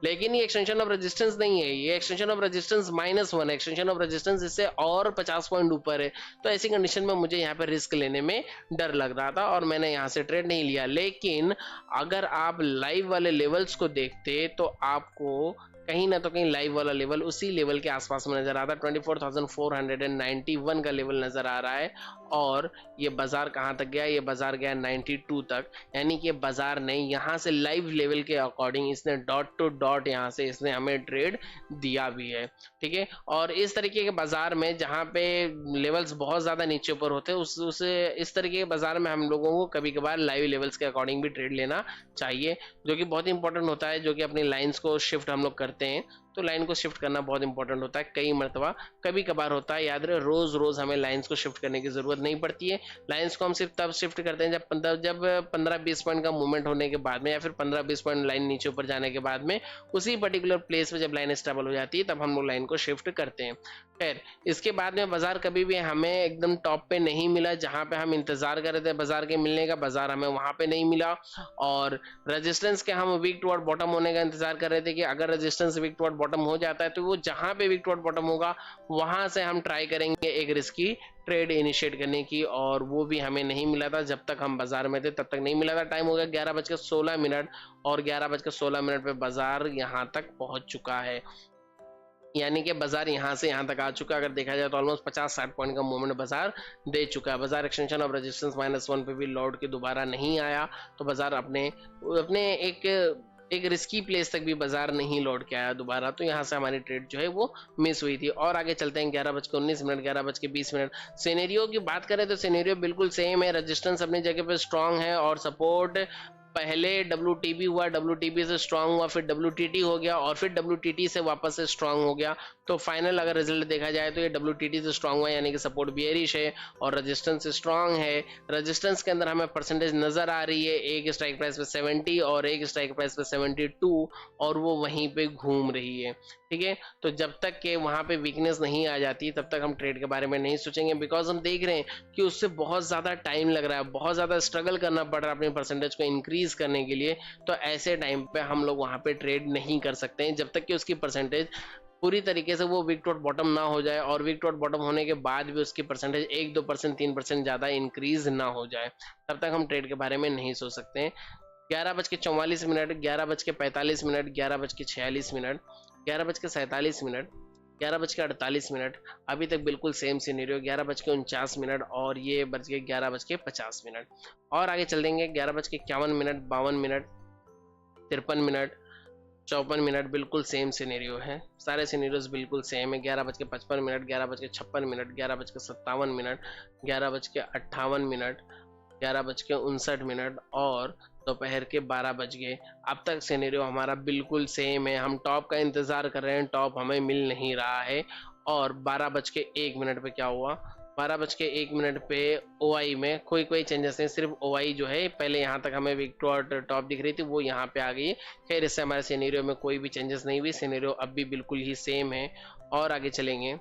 लेकिन ये एक्सटेंशन ऑफ रेजिस्टेंस नहीं है, ये एक्सटेंशन ऑफ रेजिस्टेंस -1 है, एक्सटेंशन ऑफ रेजिस्टेंस इससे और 50 पॉइंट ऊपर है। तो ऐसी कंडीशन में मुझे यहाँ पे रिस्क लेने में डर लग रहा था और मैंने यहाँ से ट्रेड नहीं लिया। लेकिन अगर आप लाइव वाले लेवल्स को देखते तो आपको कहीं ना तो कहीं लाइव वाला लेवल उसी लेवल के आसपास में नजर आता है, 24,491 का लेवल नजर आ रहा है। और ये बाजार कहाँ तक गया? ये बाजार गया 92 तक, यानी कि बाजार ने यहाँ से लाइव लेवल के अकॉर्डिंग इसने डॉट टू डॉट यहाँ से इसने हमें ट्रेड दिया भी है। ठीक है, और इस तरीके के बाजार में जहाँ पे लेवल्स बहुत ज्यादा नीचे ऊपर होते हैं इस तरीके के बाजार में हम लोगों को कभी कभार लाइव लेवल्स के अकॉर्डिंग भी ट्रेड लेना चाहिए, जो कि बहुत इंपॉर्टेंट होता है, जो कि अपनी लाइंस को शिफ्ट हम लोग करते हैं तो लाइन को शिफ्ट करना बहुत इंपॉर्टेंट होता है। कई मरतबा कभी कभार होता है, याद रहे रोज रोज हमें लाइन्स को शिफ्ट करने की जरूरत नहीं पड़ती है। लाइन्स को हम सिर्फ तब शिफ्ट करते हैं जब 15-20 पॉइंट का मूवमेंट होने के बाद में, या फिर 15-20 पॉइंट लाइन नीचे ऊपर जाने के बाद में, उसी पर्टिकुलर प्लेस पे जब लाइन स्टेबल हो जाती है तब हम लोग लाइन को शिफ्ट करते हैं। खैर, इसके बाद में बाजार कभी भी हमें एकदम टॉप पे नहीं मिला, जहां पे हम इंतजार कर रहे थे बाजार के मिलने का, बाजार हमें वहां पे नहीं मिला। और रेजिस्टेंस के हम वीक टुवर्ड बॉटम होने का इंतजार कर रहे थे कि अगर रेजिस्टेंस वीक टुवर्ड बॉटम हो जाता है तो वो जहां पे वीक टुवर्ड बॉटम होगा वहां से हम ट्राई करेंगे एक रिस्की ट्रेड इनिशिएट करने की, और वो भी हमें नहीं मिला था। जब तक हम बाजार में थे तब तक नहीं मिला था। टाइम हो गया 11:16 और 11:16 पे बाजार यहाँ तक पहुंच चुका है, यानी कि बाजार यहाँ से यहाँ तक आ चुका है। अगर देखा जाए तो ऑलमोस्ट 50-60 पॉइंट का मूवमेंट बाजार दे चुका है। बाजार एक्सटेंशन ऑफ रेजिस्टेंस -1 पे भी लौट के दोबारा नहीं आया, तो बाजार अपने अपने एक रिस्की प्लेस तक भी बाजार नहीं लौट के आया दोबारा, तो यहाँ से हमारी ट्रेड जो है वो मिस हुई थी। और आगे चलते हैं 11:19, 11:20। सिनेरियो की बात करें तो सिनेरियो बिल्कुल सेम है। रेजिस्टेंस अपनी जगह पे स्ट्रांग है और सपोर्ट पहले WTB हुआ, WTB से स्ट्रांग हुआ, फिर WTT हो गया और फिर WTT से वापस से स्ट्रांग हो गया। तो फाइनल अगर रिजल्ट देखा जाए तो ये WTT से स्ट्रांग हुआ, यानी कि सपोर्ट बियरिश है और रेजिस्टेंस स्ट्रांग है। रेजिस्टेंस के अंदर हमें परसेंटेज नजर आ रही है, एक स्ट्राइक प्राइस पे 70 और एक स्ट्राइक प्राइस पे 72, और वो वहीं पे घूम रही है। ठीक है, तो जब तक के वहां पे वीकनेस नहीं आ जाती तब तक हम ट्रेड के बारे में नहीं सोचेंगे, बिकॉज हम देख रहे हैं कि उससे बहुत ज्यादा टाइम लग रहा है, बहुत ज्यादा स्ट्रगल करना पड़ रहा है अपने परसेंटेज को इंक्रीज करने के लिए। तो ऐसे टाइम पे हम लोग वहां पे ट्रेड नहीं कर सकते हैं जब तक कि उसकी परसेंटेज पूरी तरीके से वो वीक टू बॉटम ना हो जाए, और वीक टू बॉटम होने के बाद भी उसकी परसेंटेज 1-2%, 3% ज्यादा इंक्रीज ना हो जाए, तब तक हम ट्रेड के बारे में नहीं सोच सकते हैं। 11:44, 11:45, 11:46, 11:47, 11:48, अभी तक बिल्कुल सेम सिनेरियो। 11:49 और ये बज गए 11:50। और आगे चल देंगे 11:51, 52, 53, 54, बिल्कुल सेम सिनेरियो है। सारे सिनेरियोज बिल्कुल सेम है। 11:55, 11:56, 11:57, 11:58, 11:59 और दोपहर के 12 बज गए। अब तक सिनेरियो हमारा बिल्कुल सेम है। हम टॉप का इंतजार कर रहे हैं, टॉप हमें मिल नहीं रहा है। और 12:01 पे क्या हुआ? 12:01 पे OI में कोई चेंजेस नहीं, सिर्फ OI जो है पहले यहाँ तक हमें वीक टॉप दिख रही थी वो यहाँ पे आ गई है। खैर, इससे हमारे सिनेरियो में कोई भी चेंजेस नहीं हुई, सिनेरियो अब भी बिल्कुल ही सेम है। और आगे चलेंगे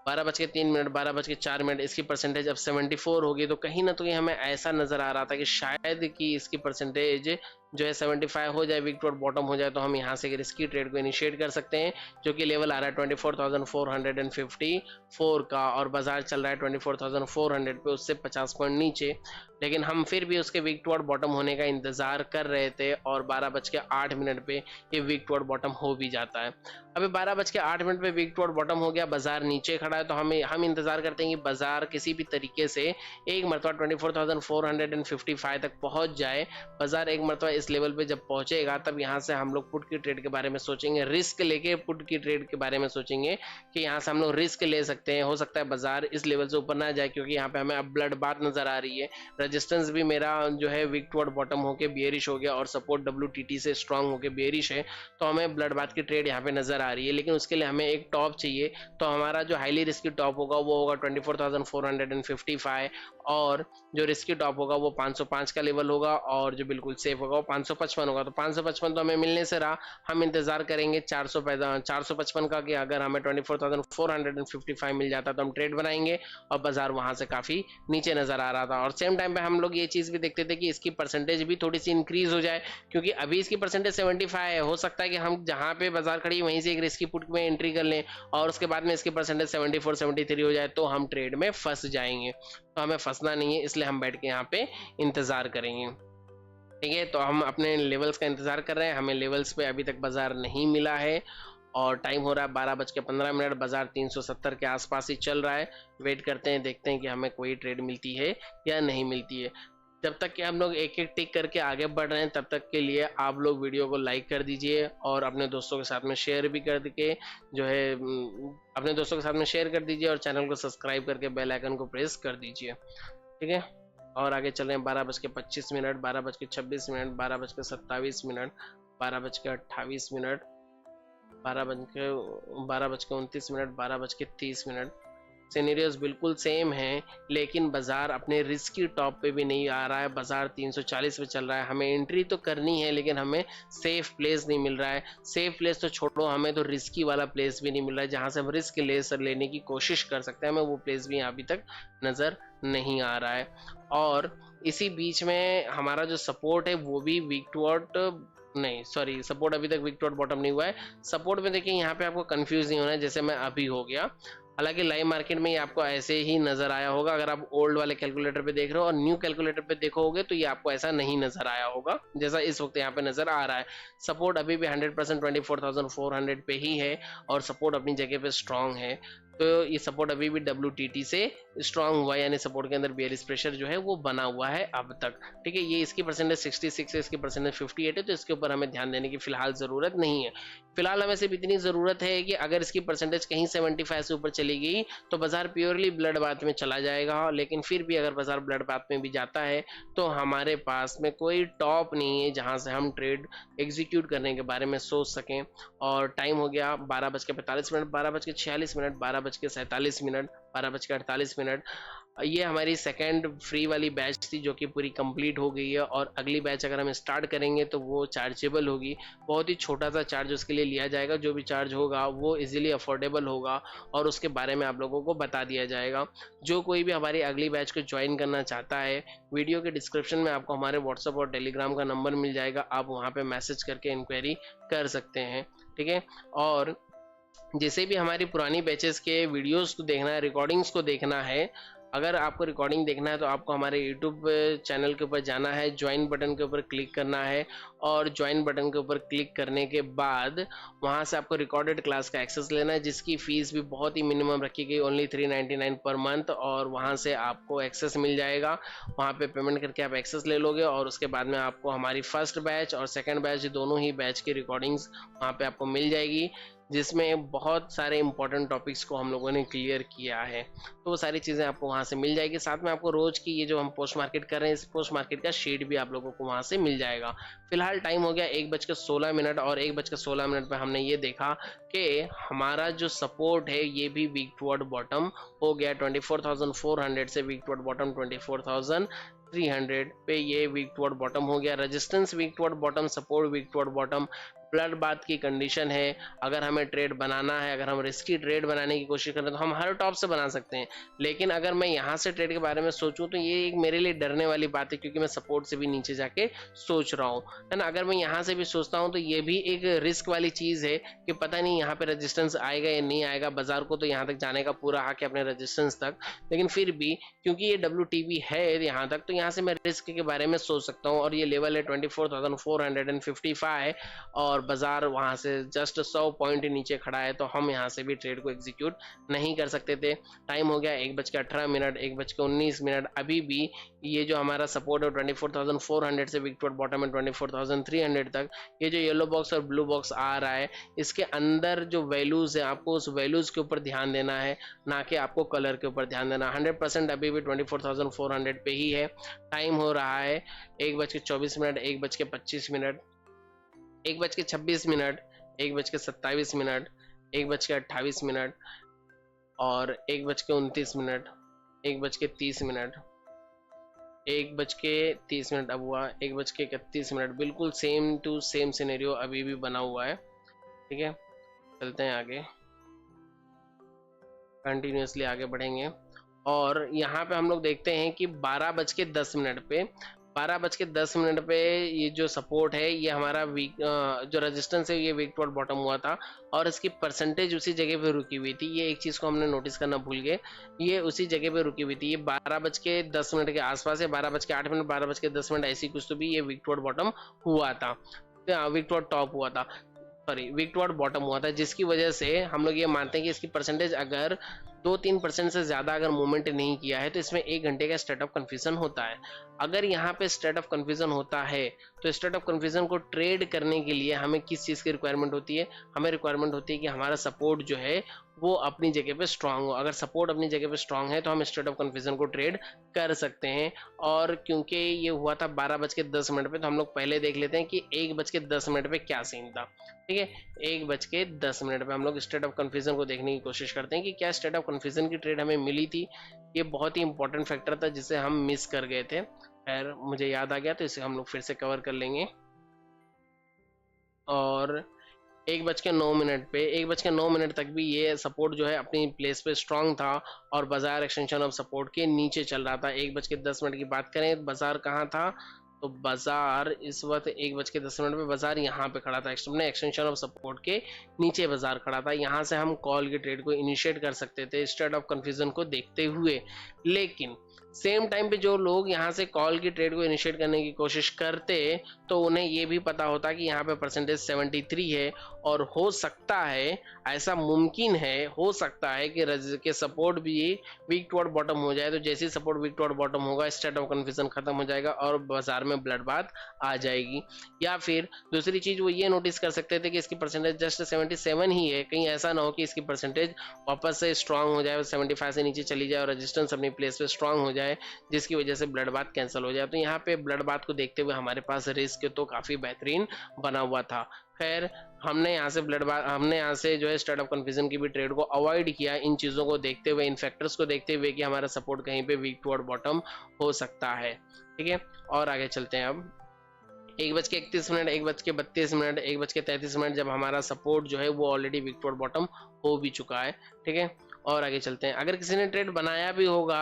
12:03, 12:04, इसकी परसेंटेज अब 74 होगी। तो कहीं ना कहीं हमें ऐसा नजर आ रहा था कि शायद कि इसकी परसेंटेज जो है 75 हो जाए, वीक टू बॉटम हो जाए, तो हम यहाँ से रिस्की ट्रेड को इनिशिएट कर सकते हैं, जो कि लेवल आ रहा है 24,454 का, और बाजार चल रहा है 24,400 पे, उससे 50 पॉइंट नीचे। लेकिन हम फिर भी उसके वीक टू बॉटम होने का इंतजार कर रहे थे, और 12:08 पे ये वीक टू बॉटम हो भी जाता है। अभी 12:08 पे वीक टू बॉटम हो गया, बाजार नीचे खड़ा है, तो हम इंतजार करते हैं कि बाजार किसी भी तरीके से एक मरतबा 24,455 तक पहुंच जाए। बाजार एक मरतबा इस लेवल पे जब पहुंचेगा तब यहाँ से हम लोग पुट की ट्रेड के बारे में सोचेंगे, रिस्क लेके पुट की ट्रेड के बारे में सोचेंगे कि यहाँ से हम लोग रिस्क ले सकते हैं। हो सकता है बाजार इस लेवल से ऊपर ना जाए, क्योंकि यहाँ पे हमें अब ब्लड बाथ नजर आ रही है। रेजिस्टेंस भी मेरा जो है वीक टू बॉटम होके बियरिश हो गया, और सपोर्ट WTT से स्ट्रांग होके बियरिश है, तो हमें ब्लड बाथ की ट्रेड यहाँ पे नजर आ रही है। लेकिन उसके लिए हमें एक टॉप चाहिए, तो हमारा जो हाईली रिस्की टॉप होगा वो होगा 24,455, और जो रिस्की टॉप होगा वो 505 का लेवल होगा, और जो बिल्कुल सेफ होगा वो 555 होगा। तो 555 तो हमें मिलने से रहा, हम इंतजार करेंगे 455 का, कि अगर हमें 24,455 मिल जाता तो हम ट्रेड बनाएंगे। और बाजार वहां से काफी नीचे नजर आ रहा था, और सेम टाइम पे हम लोग ये चीज भी देखते थे कि इसकी परसेंटेज भी थोड़ी सी इंक्रीज हो जाए, क्योंकि अभी इसकी परसेंटेज 75 है। हो सकता है कि हम जहां पे बाजार खड़ी वहीं से एक रिस्की पुट में एंट्री कर लें, और उसके बाद में इसकी परसेंटेज 74, 73 हो जाए, तो हम ट्रेड में फंस जाएंगे। तो हमें फंसना नहीं है, इसलिए हम बैठ के यहाँ पे इंतजार करेंगे। ठीक है, तो हम अपने लेवल्स का इंतजार कर रहे हैं, हमें लेवल्स पे अभी तक बाजार नहीं मिला है, और टाइम हो रहा है 12:15, बाजार 370 के आसपास ही चल रहा है। वेट करते हैं, देखते हैं कि हमें कोई ट्रेड मिलती है या नहीं मिलती है। जब तक कि हम लोग एक एक टिक करके आगे बढ़ रहे हैं, तब तक के लिए आप लोग वीडियो को लाइक कर दीजिए, और अपने दोस्तों के साथ में शेयर भी कर के जो है अपने दोस्तों के साथ में शेयर कर दीजिए, और चैनल को सब्सक्राइब करके बेल आइकन को प्रेस कर दीजिए। ठीक है, और आगे चल रहे हैं 12:25, 12:26, 12:27, 12:28, 12:29, 12:30। सिनेरियोज बिल्कुल सेम हैं, लेकिन बाजार अपने रिस्क की टॉप पे भी नहीं आ रहा है। बाजार 340 पे चल रहा है। हमें एंट्री तो करनी है, लेकिन हमें सेफ प्लेस नहीं मिल रहा है। सेफ प्लेस तो छोड़ो, हमें तो रिस्की वाला प्लेस भी नहीं मिल रहा है जहां से हम रिस्क लेने की कोशिश कर सकते हैं। हमें वो प्लेस भी अभी तक नज़र नहीं आ रहा है। और इसी बीच में हमारा जो सपोर्ट है वो भी वीक टुवर्ड, नहीं सॉरी, सपोर्ट अभी तक वीक टुवर्ड बॉटम नहीं हुआ है। सपोर्ट में देखिए, यहाँ पे आपको कंफ्यूज नहीं होना है जैसे मैं अभी हो गया। हालांकि लाइव मार्केट में ये आपको ऐसे ही नजर आया होगा। अगर आप ओल्ड वाले कैलकुलेटर पे देख रहे हो और न्यू कैलकुलेटर पे देखोगे तो ये आपको ऐसा नहीं नजर आया होगा जैसा इस वक्त यहाँ पे नजर आ रहा है। सपोर्ट अभी भी 100% 24,400 पे ही है और सपोर्ट अपनी जगह पे स्ट्रांग है। तो ये सपोर्ट अभी भी WTT से स्ट्रांग हुआ है, यानी सपोर्ट के अंदर बेयरिश प्रेशर जो है वो बना हुआ है अब तक। ठीक है, ये इसकी परसेंटेज 66 है, इसकी परसेंटेज 58 है, तो इसके ऊपर हमें ध्यान देने की फिलहाल जरूरत नहीं है। फिलहाल हमें सिर्फ इतनी जरूरत है कि अगर इसकी परसेंटेज कहीं 75 से ऊपर चली गई तो बाजार प्योरली ब्लड बाथ में चला जाएगा। लेकिन फिर भी अगर बाजार ब्लड बाथ में भी जाता है तो हमारे पास में कोई टॉप नहीं है जहां से हम ट्रेड एग्जीक्यूट करने के बारे में सोच सकें। और टाइम हो गया 12:45, 12:46, 12:47, 12:48। ये हमारी सेकेंड फ्री वाली बैच थी जो कि पूरी कंप्लीट हो गई है। और अगली बैच अगर हम स्टार्ट करेंगे तो वो चार्जेबल होगी। बहुत ही छोटा सा चार्ज उसके लिए लिया जाएगा। जो भी चार्ज होगा वो इजीली अफोर्डेबल होगा और उसके बारे में आप लोगों को बता दिया जाएगा। जो कोई भी हमारी अगली बैच को ज्वाइन करना चाहता है, वीडियो के डिस्क्रिप्शन में आपको हमारे व्हाट्सएप और टेलीग्राम का नंबर मिल जाएगा। आप वहाँ पे मैसेज करके इंक्वायरी कर सकते हैं। ठीक है, और जैसे भी हमारी पुरानी बैचेस के वीडियोस को देखना है, रिकॉर्डिंग्स को देखना है, अगर आपको रिकॉर्डिंग देखना है तो आपको हमारे यूट्यूब चैनल के ऊपर जाना है, ज्वाइन बटन के ऊपर क्लिक करना है और ज्वाइन बटन के ऊपर क्लिक करने के बाद वहां से आपको रिकॉर्डेड क्लास का एक्सेस लेना है, जिसकी फीस भी बहुत ही मिनिमम रखी गई, ओनली 399 पर मंथ। और वहां से आपको एक्सेस मिल जाएगा। वहां पे पेमेंट करके आप एक्सेस ले लोगे और उसके बाद में आपको हमारी फर्स्ट बैच और सेकेंड बैच दोनों ही बैच की रिकॉर्डिंग्स वहाँ पे आपको मिल जाएगी, जिसमें बहुत सारे इंपॉर्टेंट टॉपिक्स को हम लोगों ने क्लियर किया है। तो वो सारी चीज़ें आपको वहाँ से मिल जाएगी। साथ में आपको रोज की ये जो हम पोस्ट मार्केट कर रहे हैं, इस पोस्ट मार्केट का शीट भी आप लोगों को वहाँ से मिल जाएगा। फिलहाल टाइम हो गया 1:16 और 1:16 पे हमने ये देखा कि हमारा जो सपोर्ट है ये भी वीक टुवर्ड बॉटम हो गया। 24,400 से वीक टुवर्ड बॉटम 24,300 पे ये वीक टुवर्ड बॉटम हो गया। Resistance weak toward bottom, support weak toward bottom, blood bath की कंडीशन है। अगर हमें ट्रेड बनाना है, अगर हम रिस्की ट्रेड बनाने की कोशिश करें तो हम हर टॉप से बना सकते हैं। लेकिन अगर मैं यहाँ से ट्रेड के बारे में सोचूं तो ये एक मेरे लिए डरने वाली बात है, क्योंकि मैं सपोर्ट से भी नीचे जाके सोच रहा हूँ, है ना। अगर मैं यहाँ से भी सोचता हूँ तो ये भी एक रिस्क वाली चीज़ है कि पता नहीं यहाँ पे रेजिस्टेंस आएगा या नहीं आएगा। बाजार को तो यहाँ तक जाने का पूरा हक है, अपने रेजिस्टेंस तक, लेकिन फिर भी क्योंकि ये WTB है यहाँ तक, तो यहाँ से मैं रिस्क के बारे में सोच सकता हूँ। और ये लेवल है 24,455 और बाजार वहां से जस्ट 100 पॉइंट नीचे खड़ा है, तो हम यहां से भी ट्रेड को एग्जीक्यूट नहीं कर सकते थे। टाइम हो गया 1:18, 1:19। अभी भी ये जो हमारा सपोर्ट है 24,400 से विक टुवर्ड बॉटम है 24,300 तक। ये जो येलो बॉक्स और ब्लू बॉक्स आ रहा है, इसके अंदर जो वैल्यूज है आपको उस वैल्यूज के ऊपर ध्यान देना है, ना कि आपको कलर के ऊपर ध्यान देना। 100% अभी भी 24,400 पे ही है। टाइम हो रहा है 1:24, 1:25, 1:26, 1:27, 1:28 और 1:29, 1:30, 1:30 अब हुआ 1:31। बिल्कुल सेम टू सेम सिनेरियो अभी भी बना हुआ है। ठीक है, चलते हैं आगे, कंटिन्यूसली आगे बढ़ेंगे। और यहाँ पे हम लोग देखते हैं कि 12:10 पे 12:10 पे ये जो सपोर्ट है, ये हमारा वीक जो रेजिस्टेंस है ये वीक टुवर्ड बॉटम हुआ था और इसकी परसेंटेज उसी जगह पे रुकी हुई थी। ये एक चीज़ को हमने नोटिस करना भूल गए, ये उसी जगह पे रुकी हुई थी। ये 12:10 के आसपास है, 12:08, 12:10 ऐसी कुछ तो भी ये वीक टुवर्ड बॉटम हुआ था, वीक टुवर्ड टॉप हुआ था, सॉरी वीक टुवर्ड बॉटम हुआ था, जिसकी वजह से हम लोग ये मानते हैं कि इसकी परसेंटेज अगर 2-3% से ज़्यादा अगर मूवमेंट नहीं किया है तो इसमें 1 घंटे का स्टेट ऑफ कन्फ्यूजन होता है। अगर यहाँ पे स्टेट ऑफ कन्फ्यूजन होता है तो स्टेट ऑफ कन्फ्यूजन को ट्रेड करने के लिए हमें किस चीज़ की रिक्वायरमेंट होती है? हमें रिक्वायरमेंट होती है कि हमारा सपोर्ट जो है वो अपनी जगह पे स्ट्रांग हो। अगर सपोर्ट अपनी जगह पे स्ट्रांग है तो हम स्टेट ऑफ कन्फ्यूजन को ट्रेड कर सकते हैं। और क्योंकि ये हुआ था 12:10 पे, तो हम लोग पहले देख लेते हैं कि 1:10 पे क्या सीन था। ठीक है, 1:10 पे हम लोग स्टेट ऑफ कन्फ्यूजन को देखने की कोशिश करते हैं कि क्या स्टेट ऑफ कन्फ्यूजन की ट्रेड हमें मिली थी। ये बहुत ही इंपॉर्टेंट फैक्टर था जिसे हम मिस कर गए थे। खैर मुझे याद आ गया तो इसे हम लोग फिर से कवर कर लेंगे। और 1:09 पे 1:09 तक भी ये सपोर्ट जो है अपनी प्लेस पे स्ट्रांग था और बाजार एक्सटेंशन ऑफ सपोर्ट के नीचे चल रहा था। 1:10 की बात करें तो बाजार कहाँ था? तो बाजार इस वक्त 1:10 पे बाजार यहाँ पे खड़ा था, एक्सटेंशन ऑफ सपोर्ट के नीचे बाजार खड़ा था। यहाँ से हम कॉल के ट्रेड को इनिशिएट कर सकते थे स्टेट ऑफ कन्फ्यूजन को देखते हुए। लेकिन सेम टाइम पे जो लोग यहाँ से कॉल की ट्रेड को इनिशिएट करने की कोशिश करते तो उन्हें ये भी पता होता कि यहाँ पे परसेंटेज 73 है और हो सकता है, ऐसा मुमकिन है, हो सकता है कि सपोर्ट भी वीक टुवर्ड बॉटम हो जाए। तो जैसे ही सपोर्ट वीक टुवर्ड बॉटम होगा स्टेट ऑफ कन्फ्यूजन खत्म हो जाएगा और बाजार में ब्लड बाथ आ जाएगी। या फिर दूसरी चीज वो ये नोटिस कर सकते थे कि इसकी परसेंटेज जस्ट 77 ही है, कहीं ऐसा ना हो कि इसकी परसेंटेज वापस से स्ट्रांग हो जाए, 75 से नीचे चली जाए और रेजिस्टेंस अपनी प्लेस पे स्ट्रांग हो जाए, जिसकी वजह से ब्लड बाथ कैंसिल हो जाए। तो यहाँ पे ब्लड बाथ को देखते हुए हमारे पास रिस्क तो काफी बेहतरीन बना हुआ था। खैर हमने यहाँ से जो है स्टेट ऑफ कन्फ्यूजन की भी ट्रेड को अवॉइड किया, इन चीज़ों को देखते हुए, इन फैक्टर्स को देखते हुए कि हमारा सपोर्ट कहीं पे वीक टुवर्ड बॉटम हो सकता है। ठीक है, और आगे चलते हैं। अब 1:31, 1:32, 1:33 जब हमारा सपोर्ट जो है वो ऑलरेडी वीक टुवर्ड बॉटम हो भी चुका है। ठीक है, और आगे चलते हैं। अगर किसी ने ट्रेड बनाया भी होगा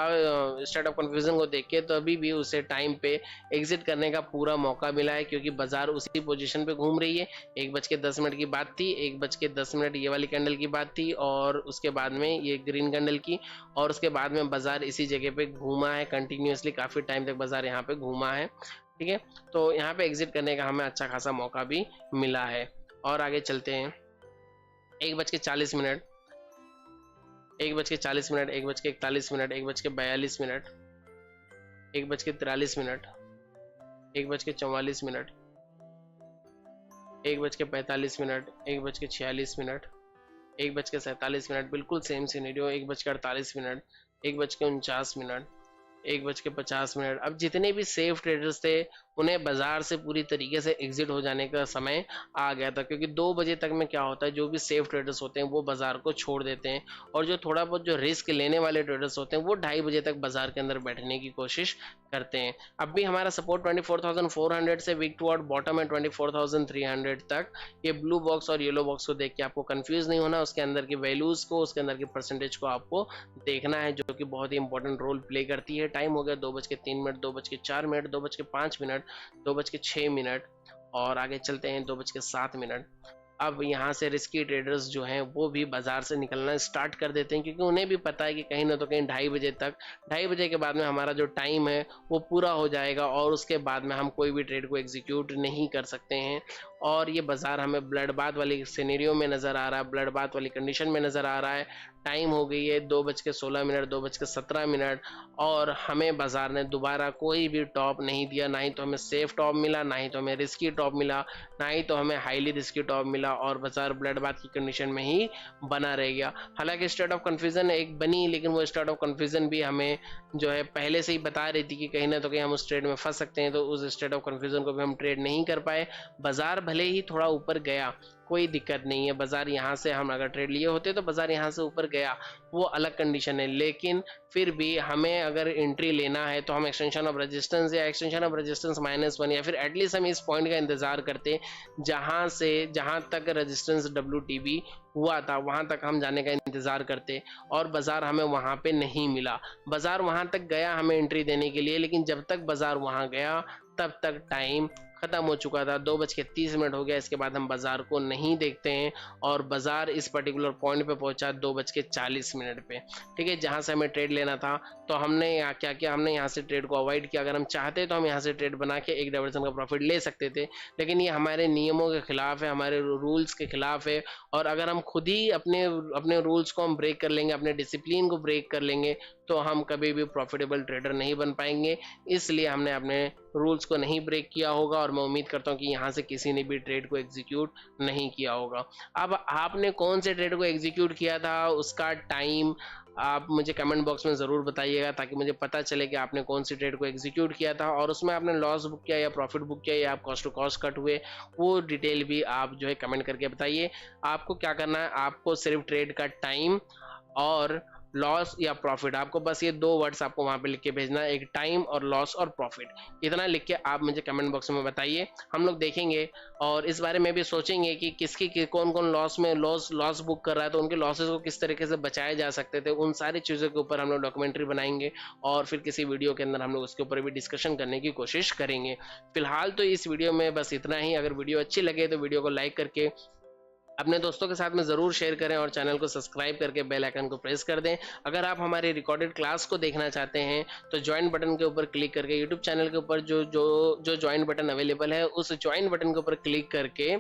स्टेट ऑफ कन्फ्यूजन को देख के तो अभी भी उसे टाइम पे एग्जिट करने का पूरा मौका मिला है, क्योंकि बाजार उसी पोजीशन पे घूम रही है। 1:10 की बात थी, 1:10 ये वाली कैंडल की बात थी और उसके बाद में ये ग्रीन कैंडल की, और उसके बाद में बाजार इसी जगह पे घूमा है कंटिन्यूसली, काफी टाइम तक बाजार यहाँ पे घूमा है। ठीक है, तो यहाँ पे एग्जिट करने का हमें अच्छा खासा मौका भी मिला है। और आगे चलते हैं। 1:40, 1:40, 1:41, 1:42, 1:43, 1:44, 1:45, 1:46, 1:47, बिल्कुल सेम सिनेरियो। 1:48, 1:49, 1:50। अब जितने भी सेफ ट्रेडर्स थे उन्हें बाजार से पूरी तरीके से एग्जिट हो जाने का समय आ गया था, क्योंकि 2 बजे तक में क्या होता है, जो भी सेफ ट्रेडर्स होते हैं वो बाजार को छोड़ देते हैं और जो थोड़ा बहुत जो रिस्क लेने वाले ट्रेडर्स होते हैं वो 2:30 बजे तक बाजार के अंदर बैठने की कोशिश करते हैं। अब भी हमारा सपोर्ट 24,400 से वीक टुवर्ड बॉटम है 24,300 तक। ये ब्लू बॉक्स और येलो बॉक्स को देख के आपको कंफ्यूज नहीं होना, उसके अंदर की वैल्यूज को, उसके अंदर की परसेंटेज को आपको देखना है, जो कि बहुत ही इंपॉर्टेंट रोल प्ले करती है। टाइम हो गया 2:03, 2:04, 2:05, 2:06 और आगे चलते हैं 2:07। अब यहाँ से रिस्की ट्रेडर्स जो हैं वो भी बाजार से निकलना स्टार्ट कर देते हैं, क्योंकि उन्हें भी पता है कि कहीं ना तो कहीं 2:30 बजे तक, 2:30 बजे के बाद में हमारा जो टाइम है वो पूरा हो जाएगा और उसके बाद में हम कोई भी ट्रेड को एग्जीक्यूट नहीं कर सकते हैं। और ये बाजार हमें ब्लड बाथ वाली सिनेरियो में नज़र आ रहा है, ब्लड बाथ वाली कंडीशन में नज़र आ रहा है। टाइम हो गई है 2:16, 2:17 और हमें बाजार ने दोबारा कोई भी टॉप नहीं दिया, ना ही तो हमें सेफ टॉप मिला, ना ही तो हमें रिस्की टॉप मिला, ना ही तो हमें हाईली रिस्की टॉप मिला और बाजार ब्लड बाथ की कंडीशन में ही बना रह गया। हालांकि स्टेट ऑफ कन्फ्यूजन एक बनी, लेकिन वो स्टेट ऑफ कन्फ्यूजन भी हमें जो है पहले से ही बता रही थी कि कहीं ना तो कहीं हम उस ट्रेड में फंस सकते हैं, तो उस स्टेट ऑफ कन्फ्यूजन को भी हम ट्रेड नहीं कर पाए। बाजार भले ही थोड़ा ऊपर गया, कोई दिक्कत नहीं है, बाजार यहाँ से हम अगर ट्रेड लिए होते तो बाजार यहाँ से ऊपर गया, वो अलग कंडीशन है, लेकिन फिर भी हमें अगर एंट्री लेना है तो हम एक्सटेंशन ऑफ रेजिस्टेंस या एक्सटेंशन ऑफ रेजिस्टेंस -1 या फिर एटलीस्ट हम इस पॉइंट का इंतजार करते जहां तक रेजिस्टेंस WTB हुआ था वहां तक हम जाने का इंतजार करते, और बाजार हमें वहां पे नहीं मिला। बाजार वहां तक गया हमें एंट्री देने के लिए, लेकिन जब तक बाजार वहां गया तब तक टाइम ख़त्म हो चुका था, 2:30 हो गया, इसके बाद हम बाज़ार को नहीं देखते हैं और बाज़ार इस पर्टिकुलर पॉइंट पे पहुंचा 2:40 पे, ठीक है, जहां से हमें ट्रेड लेना था। तो हमने यहाँ क्या किया, हमने यहाँ से ट्रेड को अवॉइड किया। अगर हम चाहते तो हम यहाँ से ट्रेड बना के एक डाइवर्जन का प्रॉफिट ले सकते थे, लेकिन ये हमारे नियमों के खिलाफ है, हमारे रूल्स के खिलाफ है। और अगर हम खुद ही अपने अपने रूल्स को हम ब्रेक कर लेंगे, अपने डिसिप्लिन को ब्रेक कर लेंगे, तो हम कभी भी प्रॉफिटेबल ट्रेडर नहीं बन पाएंगे। इसलिए हमने अपने रूल्स को नहीं ब्रेक किया होगा और मैं उम्मीद करता हूँ कि यहाँ से किसी ने भी ट्रेड को एग्जीक्यूट नहीं किया होगा। अब आपने कौन से ट्रेड को एग्जीक्यूट किया था, उसका टाइम आप मुझे कमेंट बॉक्स में ज़रूर बताइएगा, ताकि मुझे पता चले कि आपने कौन सी ट्रेड को एग्जीक्यूट किया था और उसमें आपने लॉस बुक किया या प्रॉफिट बुक किया या आप कॉस्ट टू कॉस्ट कट हुए, वो डिटेल भी आप जो है कमेंट करके बताइए। आपको क्या करना है, आपको सिर्फ ट्रेड का टाइम और लॉस या प्रॉफिट, आपको बस ये 2 वर्ड्स आपको वहां पे लिख के भेजना है, एक टाइम और लॉस और प्रॉफिट। इतना लिख के आप मुझे कमेंट बॉक्स में बताइए, हम लोग देखेंगे और इस बारे में भी सोचेंगे कि किसकी कौन कौन लॉस में लॉस बुक कर रहा है, तो उनके लॉसेस को किस तरीके से बचाए जा सकते थे, उन सारी चीज़ों के ऊपर हम लोग डॉक्यूमेंट्री बनाएंगे और फिर किसी वीडियो के अंदर हम लोग उसके ऊपर भी डिस्कशन करने की कोशिश करेंगे। फिलहाल तो इस वीडियो में बस इतना ही। अगर वीडियो अच्छी लगे तो वीडियो को लाइक करके अपने दोस्तों के साथ में ज़रूर शेयर करें और चैनल को सब्सक्राइब करके बेल आइकन को प्रेस कर दें। अगर आप हमारी रिकॉर्डेड क्लास को देखना चाहते हैं तो ज्वाइन बटन के ऊपर क्लिक करके यूट्यूब चैनल के ऊपर जो ज्वाइन बटन अवेलेबल है, उस ज्वाइन बटन के ऊपर क्लिक करके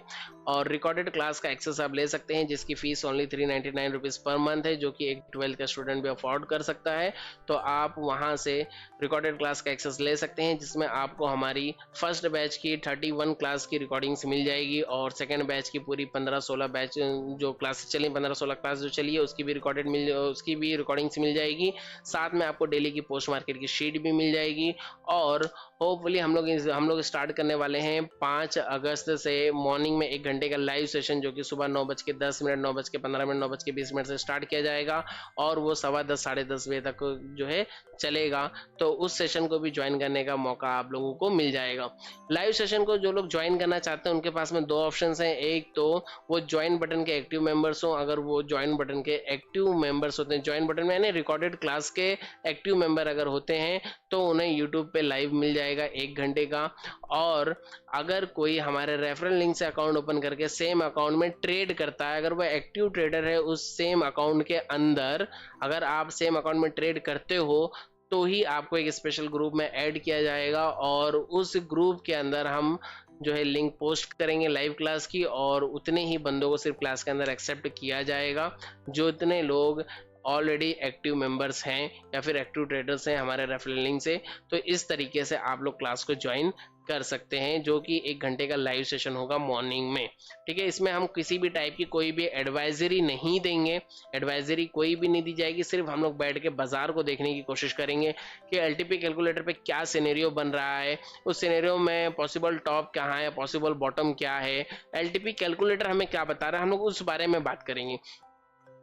और रिकॉर्डेड क्लास का एक्सेस आप ले सकते हैं, जिसकी fees only 399 rupees per month है, जो कि एक 12th का स्टूडेंट भी अफोर्ड कर सकता है। तो आप वहाँ से रिकॉर्डेड क्लास का एक्सेस ले सकते हैं, जिसमें आपको हमारी फर्स्ट बैच की 31 क्लास की रिकॉर्डिंग्स मिल जाएगी और सेकेंड बैच की पूरी 15-16 बैच जो क्लासेस चली, 15-16 क्लास जो चली है, उसकी भी रिकॉर्डिंग्स मिल जाएगी। साथ में आपको डेली की पोस्ट मार्केट की शीट भी मिल जाएगी और होपफुली हम लोग स्टार्ट करने वाले हैं 5 अगस्त से मॉर्निंग में 1 घंटे का लाइव सेशन, जो कि सुबह 9:10, 9:15, 9:20 से स्टार्ट किया जाएगा और वो 10:15 साढ़े 10 बजे तक जो है चलेगा। तो उस सेशन को भी ज्वाइन करने का मौका आप लोगों को मिल जाएगा। लाइव सेशन को जो लोग ज्वाइन करना चाहते हैं उनके पास में 2 ऑप्शंस हैं। एक तो वो ज्वाइन बटन के एक्टिव मेंबर्स हो, अगर वो ज्वाइन बटन के एक्टिव मेंबर्स होते हैं, ज्वाइन बटन में यानी रिकॉर्डेड क्लास के एक्टिव मेंबर अगर होते हैं, तो उन्हें यूट्यूब पे लाइव मिल जाएगा 1 घंटे का। और अगर कोई हमारे रेफरल लिंक से अकाउंट ओपन करके सेम अकाउंट में ट्रेड करता है, अगर वह एक्टिव ट्रेडर है उस सेम अकाउंट के अंदर, अगर आप सेम अकाउंट में ट्रेड करते हो तो ही आपको एक स्पेशल ग्रुप में ऐड किया जाएगा और उस ग्रुप के अंदर हम जो है लिंक पोस्ट करेंगे लाइव क्लास की और उतने ही बंदों को सिर्फ क्लास के अंदर एक्सेप्ट किया जाएगा जो इतने लोग ऑलरेडी एक्टिव मेंबर्स हैं या फिर एक्टिव ट्रेडर्स हैं हमारे रेफरल लिंक से। तो इस तरीके से आप लोग क्लास को ज्वाइन कर सकते हैं, जो कि 1 घंटे का लाइव सेशन होगा मॉर्निंग में, ठीक है। इसमें हम किसी भी टाइप की कोई भी एडवाइजरी नहीं देंगे, एडवाइजरी कोई भी नहीं दी जाएगी। सिर्फ हम लोग बैठ के बाजार को देखने की कोशिश करेंगे कि एलटीपी कैलकुलेटर पे क्या सिनेरियो बन रहा है, उस सिनेरियो में पॉसिबल टॉप कहाँ है, पॉसिबल बॉटम क्या है, एलटीपी कैलकुलेटर हमें क्या बता रहा है, हम लोग उस बारे में बात करेंगे,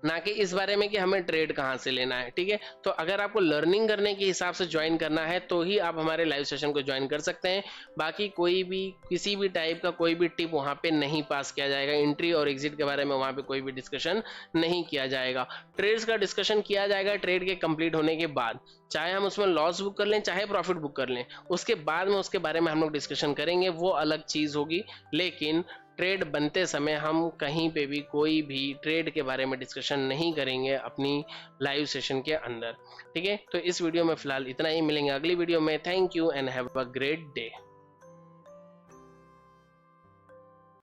ना कि इस बारे में कि हमें ट्रेड कहाँ से लेना है, ठीक है। तो अगर आपको लर्निंग करने के हिसाब से ज्वाइन करना है तो ही आप हमारे लाइव सेशन को ज्वाइन कर सकते हैं। बाकी कोई भी किसी भी टाइप का कोई भी टिप वहाँ पे नहीं पास किया जाएगा। एंट्री और एग्जिट के बारे में वहाँ पे कोई भी डिस्कशन नहीं किया जाएगा। ट्रेड्स का डिस्कशन किया जाएगा ट्रेड के कंप्लीट होने के बाद, चाहे हम उसमें लॉस बुक कर लें चाहे प्रॉफिट बुक कर लें, उसके बाद में उसके बारे में हम लोग डिस्कशन करेंगे, वो अलग चीज़ होगी। लेकिन ट्रेड बनते समय हम कहीं पे भी कोई भी ट्रेड के बारे में डिस्कशन नहीं करेंगे अपनी लाइव सेशन के अंदर, ठीक है। तो इस वीडियो में फिलहाल इतना ही, मिलेंगे अगली वीडियो में। Thank you and have a great day.